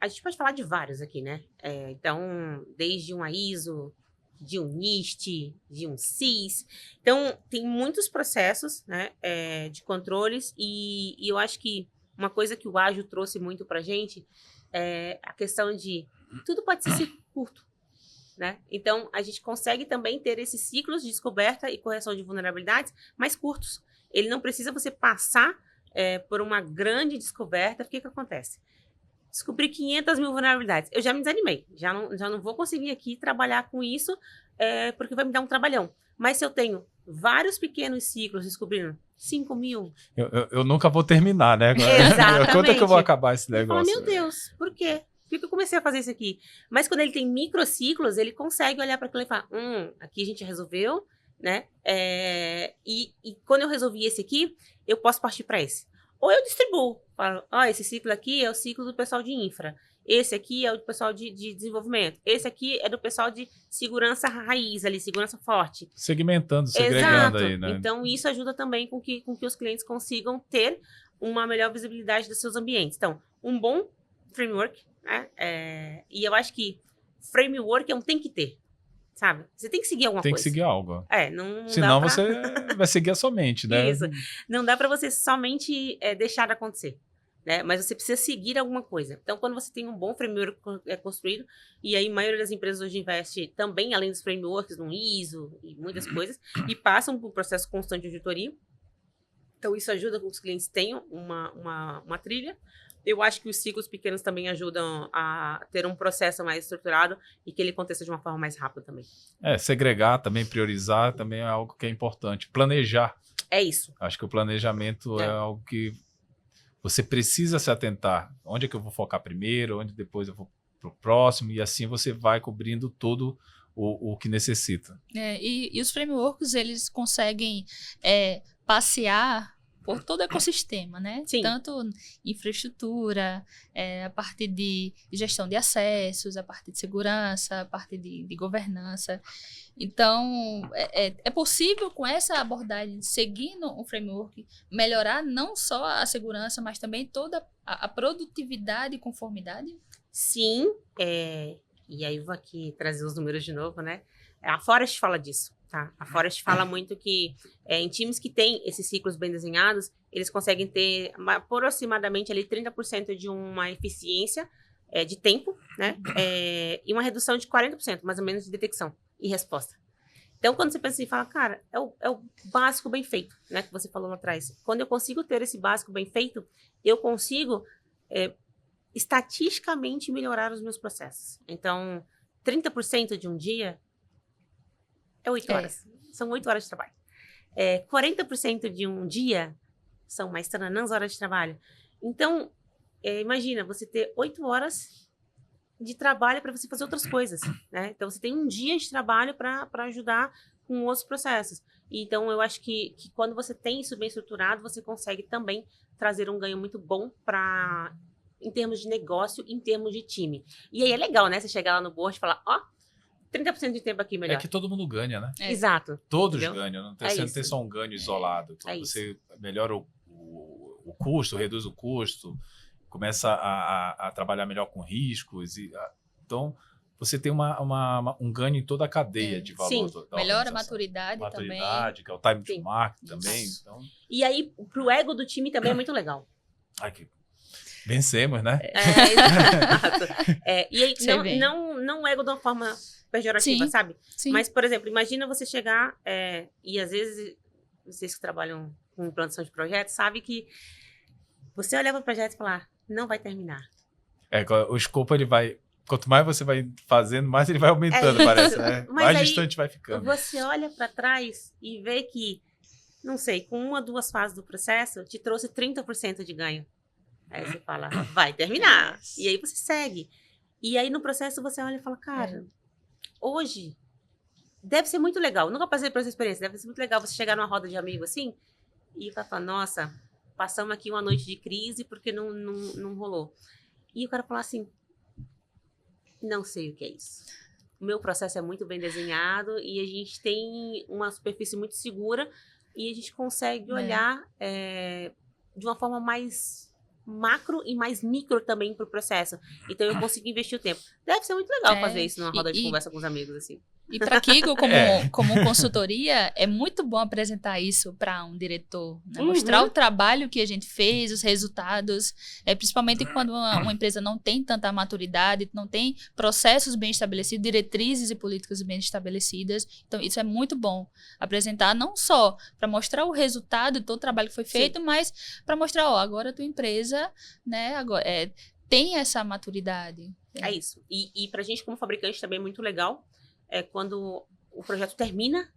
a gente pode falar de vários aqui, né? Então, desde uma ISO, de um NIST, de um CIS. Então, tem muitos processos, né, de controles e eu acho que uma coisa que o Ágil trouxe muito para a gente é a questão de tudo pode ser ciclo curto, né? Então, a gente consegue também ter esses ciclos de descoberta e correção de vulnerabilidades mais curtos. Ele não precisa você passar por uma grande descoberta. O que acontece? Descobri 500 mil vulnerabilidades. Eu já me desanimei. Já não vou conseguir aqui trabalhar com isso, porque vai me dar um trabalhão. Mas se eu tenho vários pequenos ciclos descobrindo 5 mil... Eu nunca vou terminar, né? Exatamente. Quando é que eu vou acabar esse negócio? Fala, meu Deus, por quê? Por que eu comecei a fazer isso aqui? Mas quando ele tem microciclos, ele consegue olhar para aquilo e falar, aqui a gente resolveu, né? E quando eu resolvi esse aqui, eu posso partir para esse. Ou eu distribuo. Falo, esse ciclo aqui é o ciclo do pessoal de infra. Esse aqui é o do pessoal de desenvolvimento. Esse aqui é do pessoal de segurança raiz ali, segurança forte. Segmentando, segregando. Exato. Aí, né? Então, isso ajuda também com que os clientes consigam ter uma melhor visibilidade dos seus ambientes. Então, um bom framework, né? E eu acho que framework é um tem que ter, sabe? Você tem que seguir alguma Tem coisa. que seguir algo. Não Senão dá pra... você vai seguir a sua mente, né? Isso. Não dá para você somente deixar de acontecer, né? Mas você precisa seguir alguma coisa. Então, quando você tem um bom framework construído, e aí a maioria das empresas hoje investe também, além dos frameworks, no ISO e muitas coisas, e passam por um processo constante de auditoria. Então, isso ajuda com que os clientes tenham uma trilha. Eu acho que os ciclos pequenos também ajudam a ter um processo mais estruturado e que ele aconteça de uma forma mais rápida também. Segregar também, priorizar também é algo que é importante. Planejar. É isso. Acho que o planejamento é algo que você precisa se atentar. Onde é que eu vou focar primeiro, onde depois eu vou para o próximo, e assim você vai cobrindo todo o que necessita. E os frameworks, eles conseguem passear por todo o ecossistema, né? Sim. Tanto infraestrutura, a parte de gestão de acessos, a parte de segurança, a parte de governança. Então, é possível, com essa abordagem, seguindo um framework, melhorar não só a segurança, mas também toda a produtividade e conformidade? Sim, e aí eu vou aqui trazer os números de novo, né? A Forest fala disso, tá? A Forest fala muito que em times que têm esses ciclos bem desenhados, eles conseguem ter aproximadamente ali 30% de uma eficiência de tempo, né? E uma redução de 40%, mais ou menos, de detecção e resposta. Então, quando você pensa assim, fala, cara, é o básico bem feito, né? Que você falou lá atrás. Quando eu consigo ter esse básico bem feito, eu consigo estatisticamente melhorar os meus processos. Então, 30% de um dia é 8 horas. São 8 horas de trabalho. 40% de um dia são mais tranãs horas de trabalho. Então, imagina, você ter 8 horas de trabalho para você fazer outras coisas, né? Então, você tem um dia de trabalho para ajudar com outros processos. Então, eu acho que quando você tem isso bem estruturado, você consegue também trazer um ganho muito bom em termos de negócio, em termos de time. E aí é legal, né? Você chegar lá no board e falar, 30% de tempo aqui melhor. É que todo mundo ganha, né? Exato. Todos Entendeu? ganham. Você não tem só um ganho isolado. Você melhora o custo, reduz o custo, começa a trabalhar melhor com riscos. Então, você tem um ganho em toda a cadeia de valor. Sim. Melhora a maturidade também. Que é o time to market também. Então... E aí, pro ego do time também é muito legal. Vencemos, né? Exato. E aí, não ego de uma forma pejorativa, Sim, sabe? sim. Mas, por exemplo, imagina você chegar e às vezes, vocês que trabalham com implantação de projetos, sabem que você olha para o projeto e falar, não vai terminar. O escopo, ele vai... Quanto mais você vai fazendo, mais ele vai aumentando, parece, né? Mais distante vai ficando. Você olha para trás e vê que, não sei, com 1 ou 2 fases do processo, te trouxe 30% de ganho. Aí você fala, vai terminar. E aí você segue. E aí no processo você olha e fala, cara, hoje deve ser muito legal. Eu nunca passei por essa experiência. Deve ser muito legal você chegar numa roda de amigos assim e falar, nossa, passamos aqui uma noite de crise porque não rolou. E o cara falar assim, não sei o que é isso. O meu processo é muito bem desenhado e a gente tem uma superfície muito segura e a gente consegue olhar de uma forma mais macro e mais micro também para o processo. Então, eu consigo investir o tempo. Deve ser muito legal fazer isso numa roda de conversa com os amigos, assim. E para Kigo, como consultoria, é muito bom apresentar isso para um diretor, né? Mostrar o trabalho que a gente fez, os resultados, principalmente quando uma empresa não tem tanta maturidade, não tem processos bem estabelecidos, diretrizes e políticas bem estabelecidas. Então, isso é muito bom apresentar, não só para mostrar o resultado de todo o trabalho que foi feito, mas para mostrar, agora a tua empresa, né, agora, tem essa maturidade. É isso. E para a gente, como fabricante, também é muito legal. Quando o projeto termina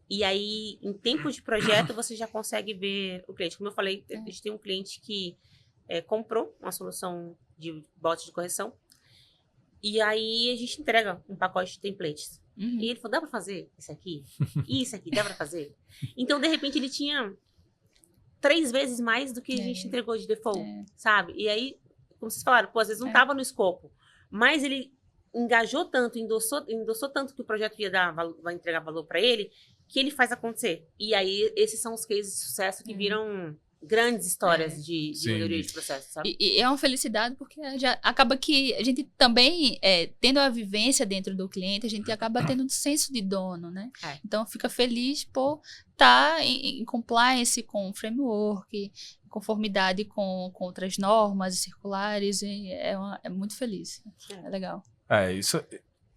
e aí, em tempo de projeto, você já consegue ver o cliente. Como eu falei, a gente tem um cliente que comprou uma solução de bot de correção e aí a gente entrega um pacote de templates. E ele falou, dá para fazer isso aqui? Isso aqui, dá para fazer? Então, de repente, ele tinha 3 vezes mais do que a gente entregou de default, sabe? E aí, como vocês falaram, às vezes não estava no escopo, mas ele engajou tanto, endossou tanto que o projeto vai entregar valor para ele, que ele faz acontecer. E aí, esses são os cases de sucesso que viram grandes histórias de Sim. melhoria de processo, sabe? E é uma felicidade porque já acaba que a gente também, tendo a vivência dentro do cliente, a gente acaba tendo um senso de dono, né? É. Então, fica feliz por estar em compliance com o framework, em conformidade com outras normas circulares, e é muito feliz. É legal. Isso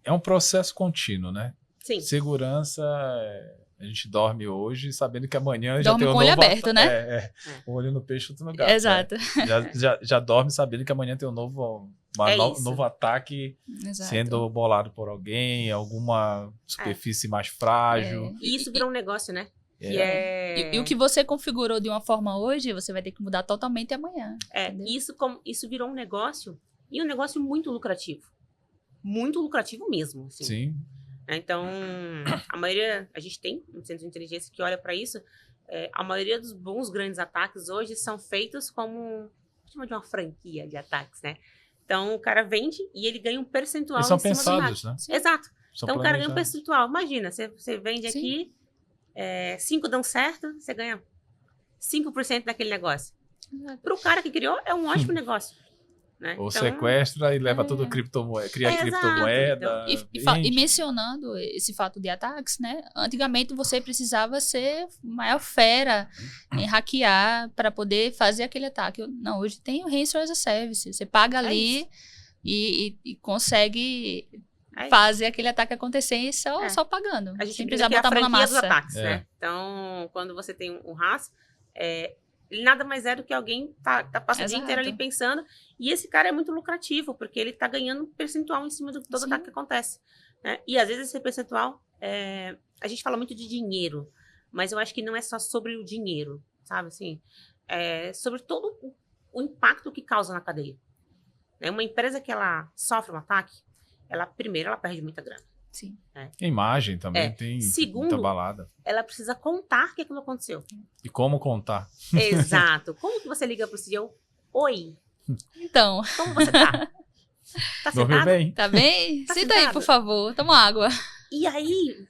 é um processo contínuo, né? Sim. Segurança, a gente dorme hoje sabendo que amanhã já Dorme tem um com o olho novo aberto, né? O olho no peixe, outro no gato. Exato. Né? Já dorme sabendo que amanhã tem um novo ataque Exato. sendo bolado por alguém, alguma superfície mais frágil. E isso virou um negócio, né? E o que você configurou de uma forma hoje, você vai ter que mudar totalmente amanhã. Isso virou um negócio, e um negócio muito lucrativo. Muito lucrativo mesmo. Assim. Sim. Então, a gente tem um centro de inteligência que olha para isso. A maioria dos bons grandes ataques hoje são feitos como chama de uma franquia de ataques, né? Então, o cara vende e ele ganha um percentual Eles são em cima pensados, do né? Exato. São Então, o cara ganha um planejados. percentual. Imagina, você vende Sim. aqui, 5 dão certo, você ganha 5% daquele negócio. Para o cara que criou, é um ótimo negócio. Né? Ou Então, sequestra e leva tudo criptomoeda, cria Exato, criptomoeda. E mencionando esse fato de ataques, né? Antigamente você precisava ser maior fera em hackear para poder fazer aquele ataque. Não, hoje tem o Ransom as a Service. Você paga ali e consegue fazer aquele ataque acontecer só pagando. A gente sem brinca precisar que é a botar a mão na franquia dos massa. ataques, né? Então, quando você tem um RAS, ele nada mais é do que alguém tá passando o dia inteiro ali pensando, e esse cara é muito lucrativo, porque ele tá ganhando um percentual em cima de todo ataque que acontece. Né? E às vezes esse percentual, a gente fala muito de dinheiro, mas eu acho que não é só sobre o dinheiro, sabe? Assim, sobre todo o impacto que causa na cadeia. Né? Uma empresa que ela sofre um ataque, primeiro, ela perde muita grana. Sim. A imagem também tem Segundo, muita balada. ela precisa contar que aquilo aconteceu. E como contar? Exato. Como que você liga pro CEO? Oi, Então, como você tá? Tá Dormiu sentado? bem? tá bem? Tá Senta aí, sentado? por favor. Toma água. E aí,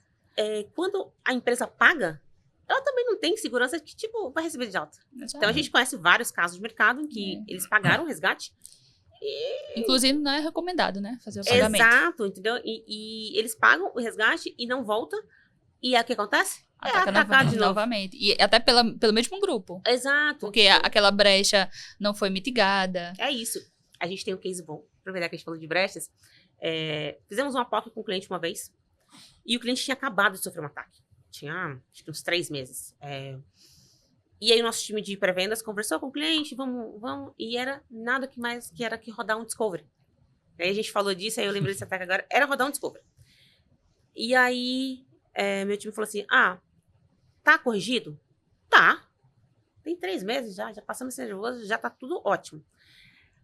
quando a empresa paga, ela também não tem segurança de que, tipo, vai receber de alta. Então, a gente conhece vários casos de mercado em que eles pagaram o resgate. Inclusive, não é recomendado, né? Fazer o pagamento. Exato, entendeu? E eles pagam o resgate e não volta. E aí, o que acontece? Atacar de novo. Novamente. E até pelo mesmo grupo. Exato. Porque aquela brecha não foi mitigada. É isso. A gente tem um case bom. Aproveitar que a gente falou de brechas. Fizemos uma POC com o cliente uma vez. E o cliente tinha acabado de sofrer um ataque. Tinha, acho que uns 3 meses. E aí o nosso time de pré-vendas conversou com o cliente, vamos. E era nada que mais que era que rodar um discovery. Aí a gente falou disso, aí eu lembrei desse ataque agora. Era rodar um discovery. E aí meu time falou assim, tá corrigido? Tá. Tem 3 meses já passamos esse nervoso, já tá tudo ótimo.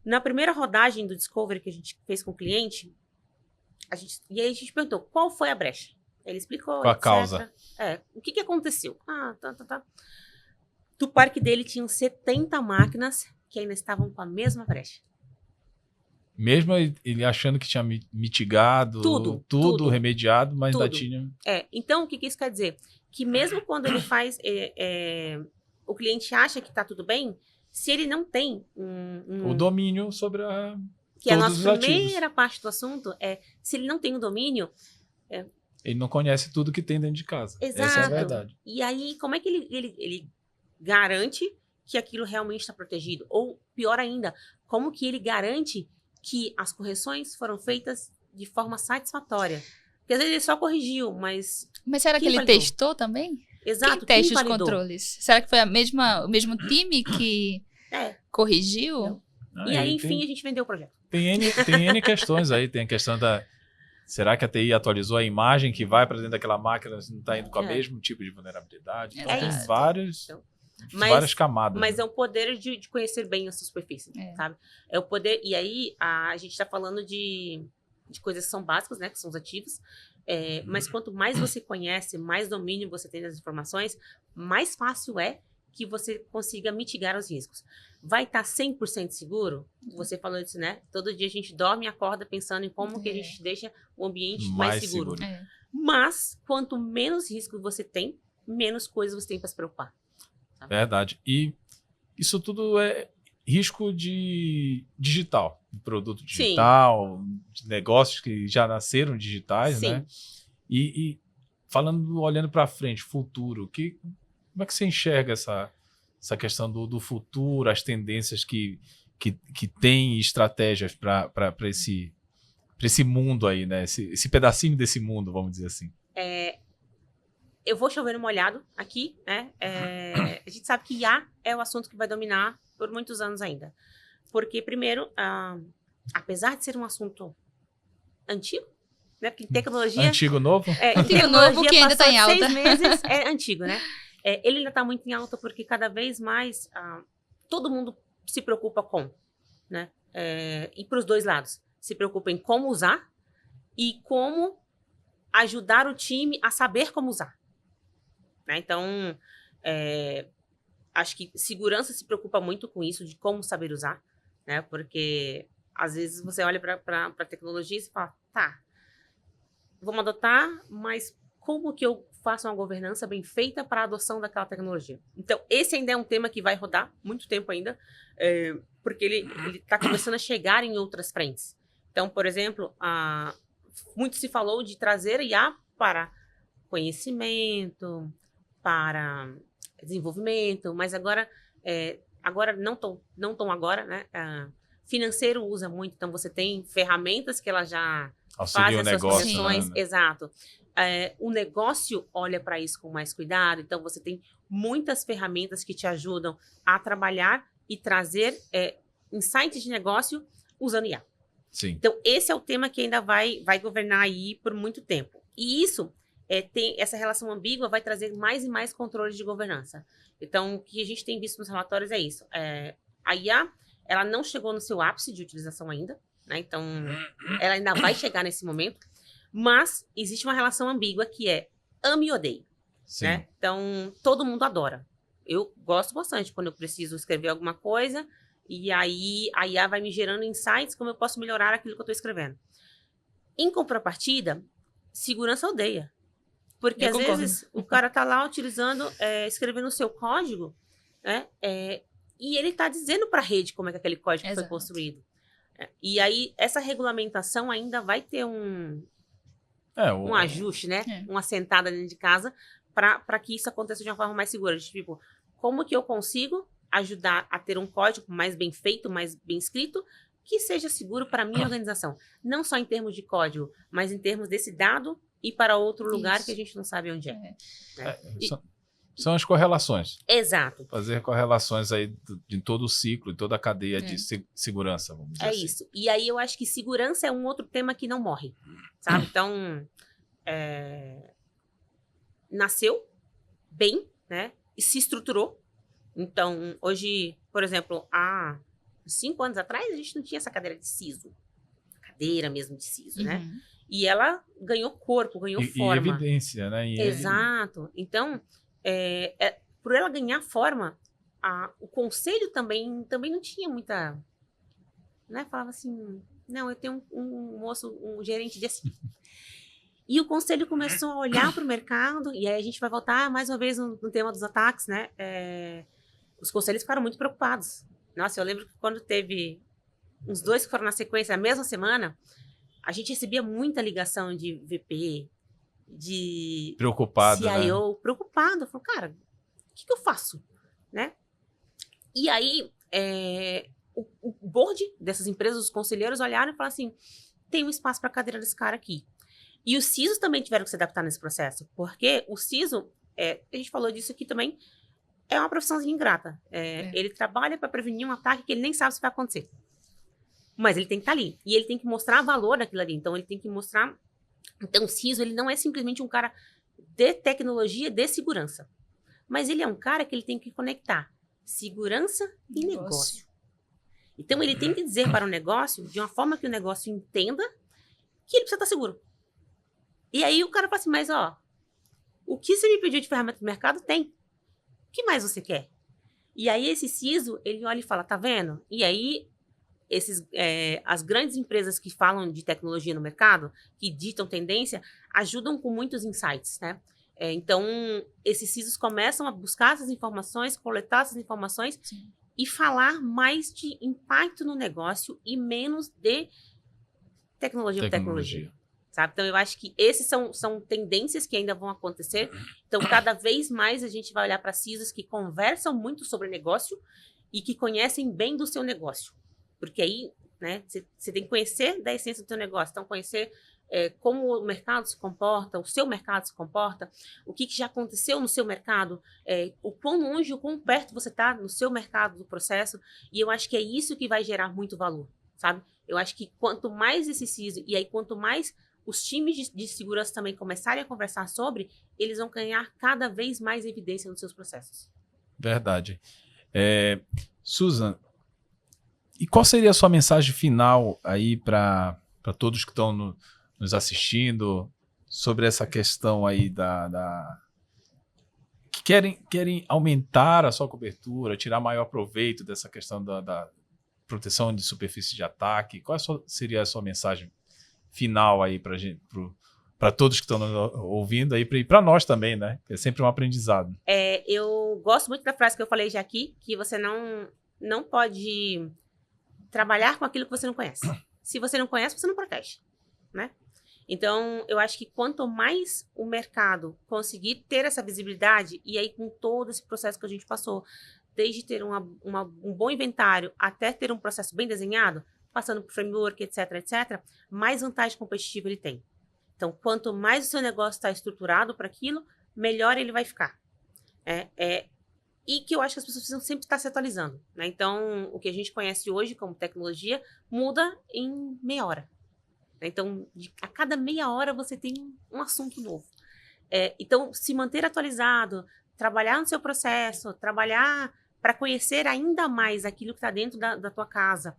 Na primeira rodagem do discovery que a gente fez com o cliente, e aí a gente perguntou, qual foi a brecha? Ele explicou, Qual a etc. causa? O que aconteceu? Tá. Do parque dele tinham 70 máquinas que ainda estavam com a mesma brecha. Mesmo ele achando que tinha mitigado, tudo remediado, mas ainda tinha... Então, o que isso quer dizer? Que mesmo quando ele faz... o cliente acha que está tudo bem, se ele não tem o domínio sobre que é a todos nossa os primeira ativos. parte do assunto, se ele não tem o domínio... Ele não conhece tudo que tem dentro de casa. Exato. Essa é a verdade. E aí, como é que ele garante que aquilo realmente está protegido? Ou, pior ainda, como que ele garante que as correções foram feitas de forma satisfatória? Porque às vezes ele só corrigiu, mas... Mas será que ele validou? Testou também? Exato, Quem testa os validou? controles? Será que foi o mesmo time que corrigiu? E aí, enfim, a gente vendeu o projeto. Tem N questões aí. Tem a questão da... Será que a TI atualizou a imagem que vai para dentro daquela máquina, não está indo com o mesmo tipo de vulnerabilidade? Então, tem várias camadas. Mas é o poder de conhecer bem a sua superfície, sabe? É o poder... E aí, a gente está falando de coisas que são básicas, né? Que são os ativos. Mas quanto mais você conhece, mais domínio você tem das informações, mais fácil é que você consiga mitigar os riscos. Vai estar 100% seguro? Você falou disso, né? Todo dia a gente dorme e acorda pensando em como que a gente deixa o ambiente mais seguro. Mas, quanto menos risco você tem, menos coisas você tem para se preocupar. Sabe? Verdade. E isso tudo é risco de digital, de produto digital, de negócios que já nasceram digitais, né? E falando, olhando para frente, futuro, como é que você enxerga essa questão do futuro, as tendências que tem estratégias para esse mundo aí, né? Esse pedacinho desse mundo, vamos dizer assim. Eu vou chover no molhado aqui, né? A gente sabe que IA é o assunto que vai dominar por muitos anos ainda. Porque, primeiro, apesar de ser um assunto antigo, né? Porque tecnologia... Antigo novo? Antigo novo que ainda está em alta. 6 meses é antigo, né? Ele ainda está muito em alta porque cada vez mais todo mundo se preocupa com, né? E para os dois lados. Se preocupa em como usar e como ajudar o time a saber como usar. Né? Então, acho que segurança se preocupa muito com isso, de como saber usar, né? Porque às vezes você olha para a tecnologia e você fala, tá, vamos adotar, mas como que eu faço uma governança bem feita para a adoção daquela tecnologia? Então, esse ainda é um tema que vai rodar muito tempo ainda, porque ele está começando a chegar em outras frentes. Então, por exemplo, muito se falou de trazer IA para conhecimento, para desenvolvimento, mas agora não tão agora, né? Financeiro usa muito, então você tem ferramentas que ela já faz essas conexões. Né? Exato. O negócio olha para isso com mais cuidado, então você tem muitas ferramentas que te ajudam a trabalhar e trazer insights de negócio usando IA. Sim. Então, esse é o tema que ainda vai governar aí por muito tempo. E isso, essa relação ambígua vai trazer mais e mais controles de governança. Então, o que a gente tem visto nos relatórios é isso. A IA, ela não chegou no seu ápice de utilização ainda, né? Então, ela ainda vai chegar nesse momento, mas existe uma relação ambígua que é ame e odeie. Né? Então, todo mundo adora. Eu gosto bastante quando eu preciso escrever alguma coisa e aí a IA vai me gerando insights como eu posso melhorar aquilo que eu estou escrevendo. Em contrapartida, segurança odeia. Porque às vezes o cara está lá utilizando, escrevendo o seu código, né? E ele está dizendo para a rede como é que aquele código foi construído. E aí essa regulamentação ainda vai ter um ajuste, né? Uma sentada dentro de casa para que isso aconteça de uma forma mais segura. Tipo, como que eu consigo ajudar a ter um código mais bem feito, mais bem escrito, que seja seguro para a minha organização. Não só em termos de código, mas em termos desse dado ir para outro lugar que a gente não sabe onde é. São as correlações. Exato. Fazer correlações aí de todo o ciclo, de toda a cadeia de segurança, vamos dizer assim. Isso. E aí eu acho que segurança é um outro tema que não morre, sabe? Então, nasceu bem, né? E se estruturou. Então, hoje, por exemplo, há 5 anos atrás, a gente não tinha essa cadeira de CISO. Cadeira mesmo de CISO, né? E ela ganhou corpo, ganhou forma. E evidência, né? Exato. Então, por ela ganhar forma, o conselho também não tinha muita... Né? Falava assim, não, eu tenho um gerente de assim. E o conselho começou a olhar para o mercado, e aí a gente vai voltar mais uma vez no tema dos ataques, né? Os conselhos ficaram muito preocupados. Nossa, eu lembro que quando teve uns 2 que foram na sequência, na mesma semana, a gente recebia muita ligação de VP, de preocupado, CIO, né? preocupado. Falou, cara, o que eu faço? Né? E aí, o board dessas empresas, os conselheiros olharam e falaram assim, tem um espaço para a cadeira desse cara aqui. E os CISOs também tiveram que se adaptar nesse processo, porque o CISO, a gente falou disso aqui também, é uma profissãozinha ingrata. Ele trabalha para prevenir um ataque que ele nem sabe se vai acontecer. Mas ele tem que estar ali. E ele tem que mostrar valor daquilo ali. Então, ele tem que mostrar... Então, o CISO, ele não é simplesmente um cara de tecnologia, de segurança. Mas ele é um cara que ele tem que conectar segurança e negócio. Então, ele tem que dizer para o negócio, de uma forma que o negócio entenda que ele precisa estar seguro. E aí, o cara fala assim, mas, o que você me pediu de ferramenta do mercado, tem. O que mais você quer? E aí, esse CISO, ele olha e fala, tá vendo? E aí, as grandes empresas que falam de tecnologia no mercado, que ditam tendência, ajudam com muitos insights, né? Então, esses CISOs começam a buscar essas informações, coletar essas informações e falar mais de impacto no negócio e menos de tecnologia por tecnologia. Sabe? Então, eu acho que esses são tendências que ainda vão acontecer. Então, cada vez mais a gente vai olhar para CISOs que conversam muito sobre negócio e que conhecem bem do seu negócio. Porque aí, né, você tem que conhecer da essência do seu negócio. Então, conhecer como o mercado se comporta, o seu mercado se comporta, o que já aconteceu no seu mercado, o quão longe, o quão perto você está no seu mercado, do processo. E eu acho que é isso que vai gerar muito valor, sabe? Eu acho que quanto mais esse CISO, e aí quanto mais os times de segurança também começarem a conversar sobre, eles vão ganhar cada vez mais evidência nos seus processos. Verdade. Susan, e qual seria a sua mensagem final aí para todos que estão nos assistindo sobre essa questão aí que querem aumentar a sua cobertura, tirar maior proveito dessa questão da proteção de superfície de ataque? Qual seria a sua mensagem final aí para todos que estão nos ouvindo aí, e para nós também, né? É sempre um aprendizado. Eu gosto muito da frase que eu falei já aqui, que você não pode trabalhar com aquilo que você não conhece. Se você não conhece, você não protege, né? Então, eu acho que quanto mais o mercado conseguir ter essa visibilidade, e aí com todo esse processo que a gente passou, desde ter um bom inventário até ter um processo bem desenhado, passando por framework, etc., mais vantagem competitiva ele tem. Então, quanto mais o seu negócio está estruturado para aquilo, melhor ele vai ficar. E que eu acho que as pessoas precisam sempre estar se atualizando, né? Então, o que a gente conhece hoje como tecnologia muda em meia hora. Então, a cada meia hora você tem um assunto novo. Então, se manter atualizado, trabalhar no seu processo, trabalhar para conhecer ainda mais aquilo que está dentro da tua casa,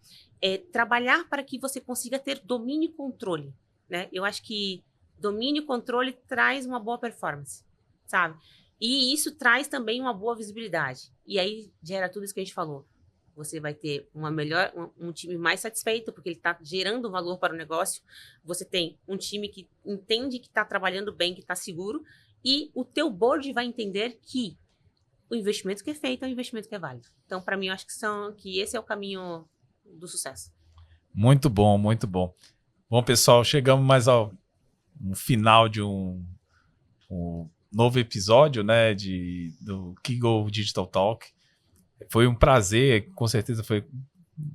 trabalhar para que você consiga ter domínio e controle, né? Eu acho que domínio e controle traz uma boa performance, sabe? E isso traz também uma boa visibilidade. E aí gera tudo isso que a gente falou. Você vai ter um time mais satisfeito, porque ele está gerando valor para o negócio. Você tem um time que entende que está trabalhando bem, que está seguro. E o teu board vai entender que o investimento que é feito é um investimento que é válido. Então, para mim, eu acho que esse é o caminho do sucesso. Muito bom, muito bom. Bom, pessoal, chegamos mais ao final de um novo episódio, né, do Kiggle Digital Talk. Foi um prazer, com certeza foi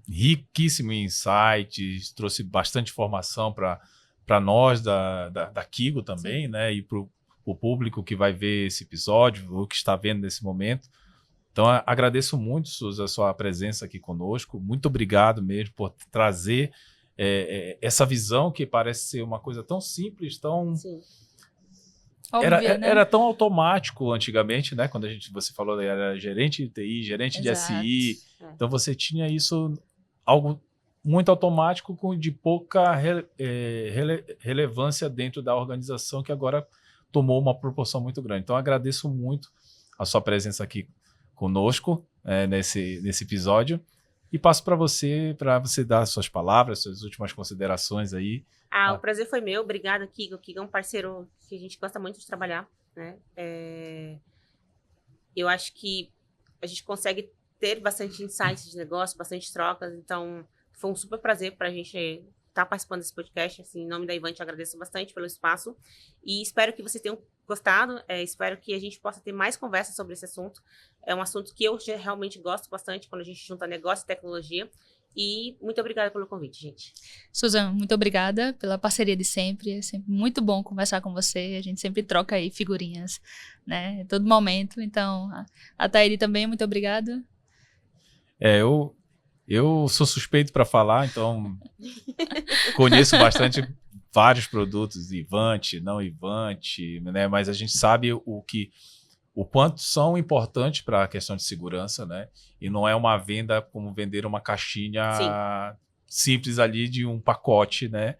riquíssimo em insights, trouxe bastante informação para nós da Kiggle também, né, e para o público que vai ver esse episódio, ou que está vendo nesse momento. Então, agradeço muito, Suzy, a sua presença aqui conosco. Muito obrigado mesmo por trazer essa visão que parece ser uma coisa tão simples, tão... Sim. Óbvia, né? Era tão automático antigamente, né? Quando você falou, era gerente de TI, gerente de SI. Então, você tinha isso, algo muito automático, de pouca relevância dentro da organização, que agora tomou uma proporção muito grande. Então, agradeço muito a sua presença aqui conosco nesse episódio e passo para você dar suas palavras, suas últimas considerações aí. O prazer foi meu. Obrigada, Kiggle. Kiggle é um parceiro que a gente gosta muito de trabalhar, né? Eu acho que a gente consegue ter bastante insights de negócio, bastante trocas. Então, foi um super prazer para a gente estar participando desse podcast. Assim, em nome da Ivan, te agradeço bastante pelo espaço e espero que vocês tenham gostado. Espero que a gente possa ter mais conversas sobre esse assunto. É um assunto que eu realmente gosto bastante quando a gente junta negócio e tecnologia. E muito obrigada pelo convite, gente. Suzana, muito obrigada pela parceria de sempre. É sempre muito bom conversar com você. A gente sempre troca aí figurinhas, né? A todo momento. Então, a Tairi também, muito obrigada. Eu sou suspeito para falar, então conheço bastante vários produtos, Ivante, não Ivante, né? Mas a gente sabe o quanto são importantes para a questão de segurança, né? E não é uma venda como vender uma caixinha simples ali de um pacote, né?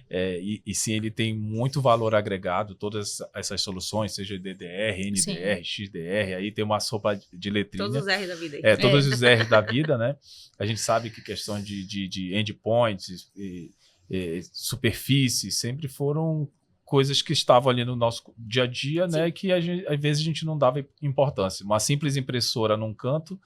E sim, ele tem muito valor agregado, todas essas soluções, seja DDR, NDR, XDR, aí tem uma sopa de letrinha. Todos os R's da vida aí. Todos os R's da vida, né? A gente sabe que questão de endpoints, superfícies, sempre foram coisas que estavam ali no nosso dia a dia, né? Que às vezes a gente não dava importância. Uma simples impressora num canto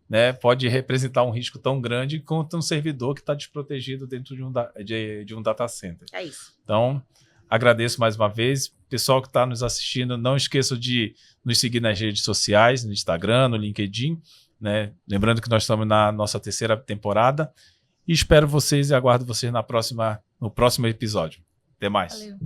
né, pode representar um risco tão grande quanto um servidor que está desprotegido dentro de um data center. É isso. Então, agradeço mais uma vez. Pessoal que está nos assistindo, não esqueçam de nos seguir nas redes sociais, no Instagram, no LinkedIn, né? Lembrando que nós estamos na nossa 3ª temporada. E espero vocês e aguardo vocês no próximo episódio. Até mais. Valeu.